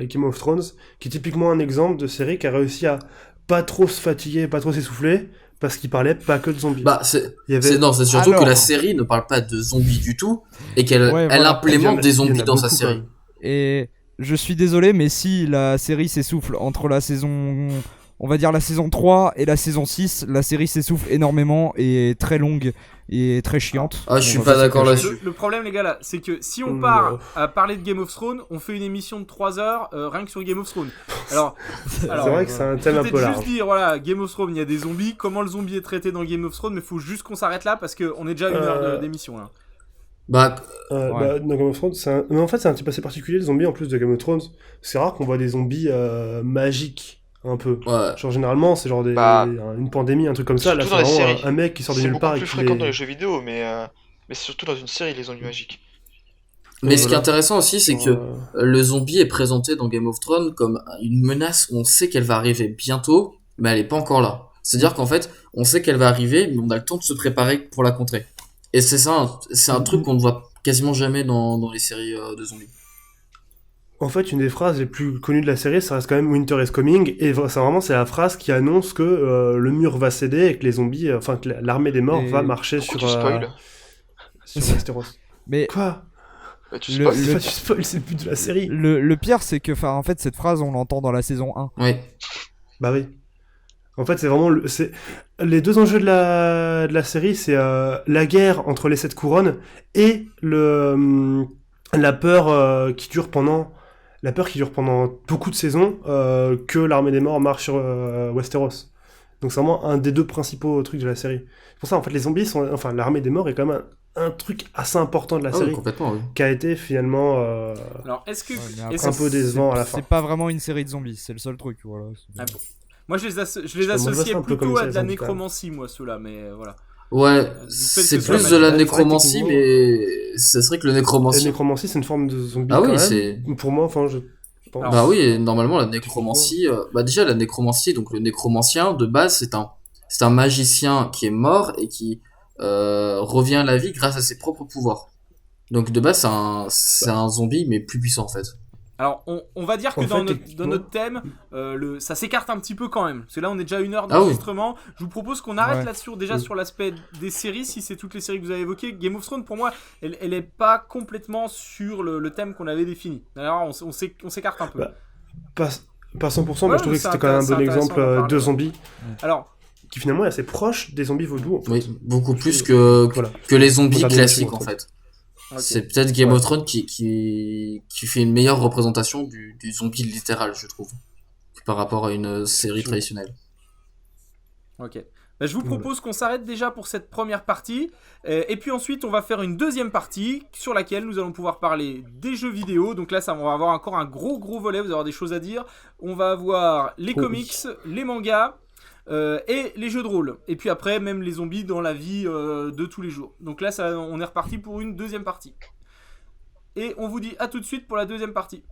Game of Thrones, qui est typiquement un exemple de série qui a réussi à pas trop se fatiguer, pas trop s'essouffler, parce qu'il parlait pas que de zombies. bah Il y avait... c'est surtout Alors. que la série ne parle pas de zombies du tout et qu'elle Ouais, elle voilà. implémente des Il y en a zombies dans sa beaucoup, série. quand même. Et je suis désolé, mais si la série s'essouffle entre la saison, on va dire la saison 3 et la saison 6, la série s'essouffle énormément et est très longue et très chiante. Ah, je suis On va pas se d'accord cacher. là-dessus. Le problème, les gars, là, c'est que si on Non. part à parler de Game of Thrones, on fait une émission de 3 heures rien que sur Game of Thrones. Alors, C'est vrai que c'est un thème un peu peut-être large. juste dire, voilà, Game of Thrones, il y a des zombies, comment le zombie est traité dans Game of Thrones, mais faut juste qu'on s'arrête là parce qu'on est déjà à une heure d'émission là. Bah Ouais. Bah, dans Game of Thrones, mais en fait, c'est un type assez particulier, les zombies, en plus de Game of Thrones. C'est rare qu'on voit des zombies magiques, un peu. ouais. Genre, généralement, c'est genre une pandémie, un truc comme ça. Là, Surtout c'est dans les vraiment séries. un mec qui sort de C'est nulle beaucoup part et plus qui fréquent les... dans les jeux vidéo, mais c'est surtout dans une série, les zombies magiques. Mais ce qui est Voilà. intéressant aussi, c'est que le zombie est présenté dans Game of Thrones comme une menace où on sait qu'elle va arriver bientôt, mais elle est pas encore là. C'est-à-dire qu'en fait, on sait qu'elle va arriver, mais on a le temps de se préparer pour la contrer. Et c'est ça, c'est un truc qu'on ne voit quasiment jamais dans les séries de zombies. En fait, une des phrases les plus connues de la série, ça reste quand même Winter is coming, et ça, vraiment, c'est la phrase qui annonce que le mur va céder et que les zombies, enfin, que l'armée des morts Et va marcher Pourquoi sur tu spoil Westeros. Mais Quoi Bah, tu Le- spoil C'est pas du spoil, c'est le but de la série. le pire, c'est que, en fait, cette phrase, on l'entend dans la saison 1. Ouais. Bah oui. En fait, c'est vraiment c'est les deux enjeux de la série, c'est la guerre entre les sept couronnes et la peur qui dure pendant beaucoup de saisons que l'armée des morts marche sur Westeros. Donc c'est vraiment un des deux principaux trucs de la série. C'est pour ça en fait les zombies enfin l'armée des morts est quand même un truc assez important de la Ah oui, série complètement, oui. qui a été finalement Alors, est-ce que. Ouais, mais est-ce après, un peu décevant à la fin. C'est pas vraiment une série de zombies, c'est le seul truc, voilà. Ah bon. Moi, je les moi, je vois associais ça un peu comme plutôt une à de série la zombie, nécromancie, moi, ceux-là, mais voilà. Ouais, faites c'est que ce soit plus de la magique. nécromancie, Techniquement, mais ça serait que le La nécromancie. nécromancie, c'est une forme de zombie Ah quand oui, même. c'est. Pour moi, enfin, je pense. Alors, Bah oui, et normalement la nécromancie, bah déjà la nécromancie, donc le nécromancien de base c'est un magicien qui est mort et qui revient à la vie grâce à ses propres pouvoirs. Donc de base c'est un zombie mais plus puissant en fait. alors, on va dire que En dans fait, notre, techniquement- dans notre thème, ça s'écarte un petit peu quand même. Parce que là, on est déjà à 1 heure Ah oui. d'enregistrement. Je vous propose qu'on arrête Ouais. là-dessus, déjà Oui. sur l'aspect des séries, si c'est toutes les séries que vous avez évoquées. Game of Thrones, pour moi, elle est pas complètement sur le thème qu'on avait défini. Alors, on s'écarte un peu. Bah, Pas 100%, Ouais, mais je trouvais mais que c'était quand même un c'est bon intéressant exemple d'en parler, de ouais. zombies Alors, qui finalement est assez proche des zombies vaudous. En fait. Oui, beaucoup plus Voilà. que les zombies Regardez classiques Game of en fait. ok. C'est peut-être Game Ouais. of Thrones qui fait une meilleure représentation du zombie littéral, je trouve, par rapport à une série traditionnelle. Ok. Bah, je vous propose qu'on s'arrête déjà pour cette première partie. Et puis ensuite, on va faire une deuxième partie sur laquelle nous allons pouvoir parler des jeux vidéo. Donc là, on va avoir encore un gros volet. Vous allez avoir des choses à dire. On va avoir les Oh, comics, les mangas et les jeux de rôle. Et puis après, même les zombies dans la vie de tous les jours. Donc là, on est reparti pour une deuxième partie. Et on vous dit à tout de suite pour la deuxième partie.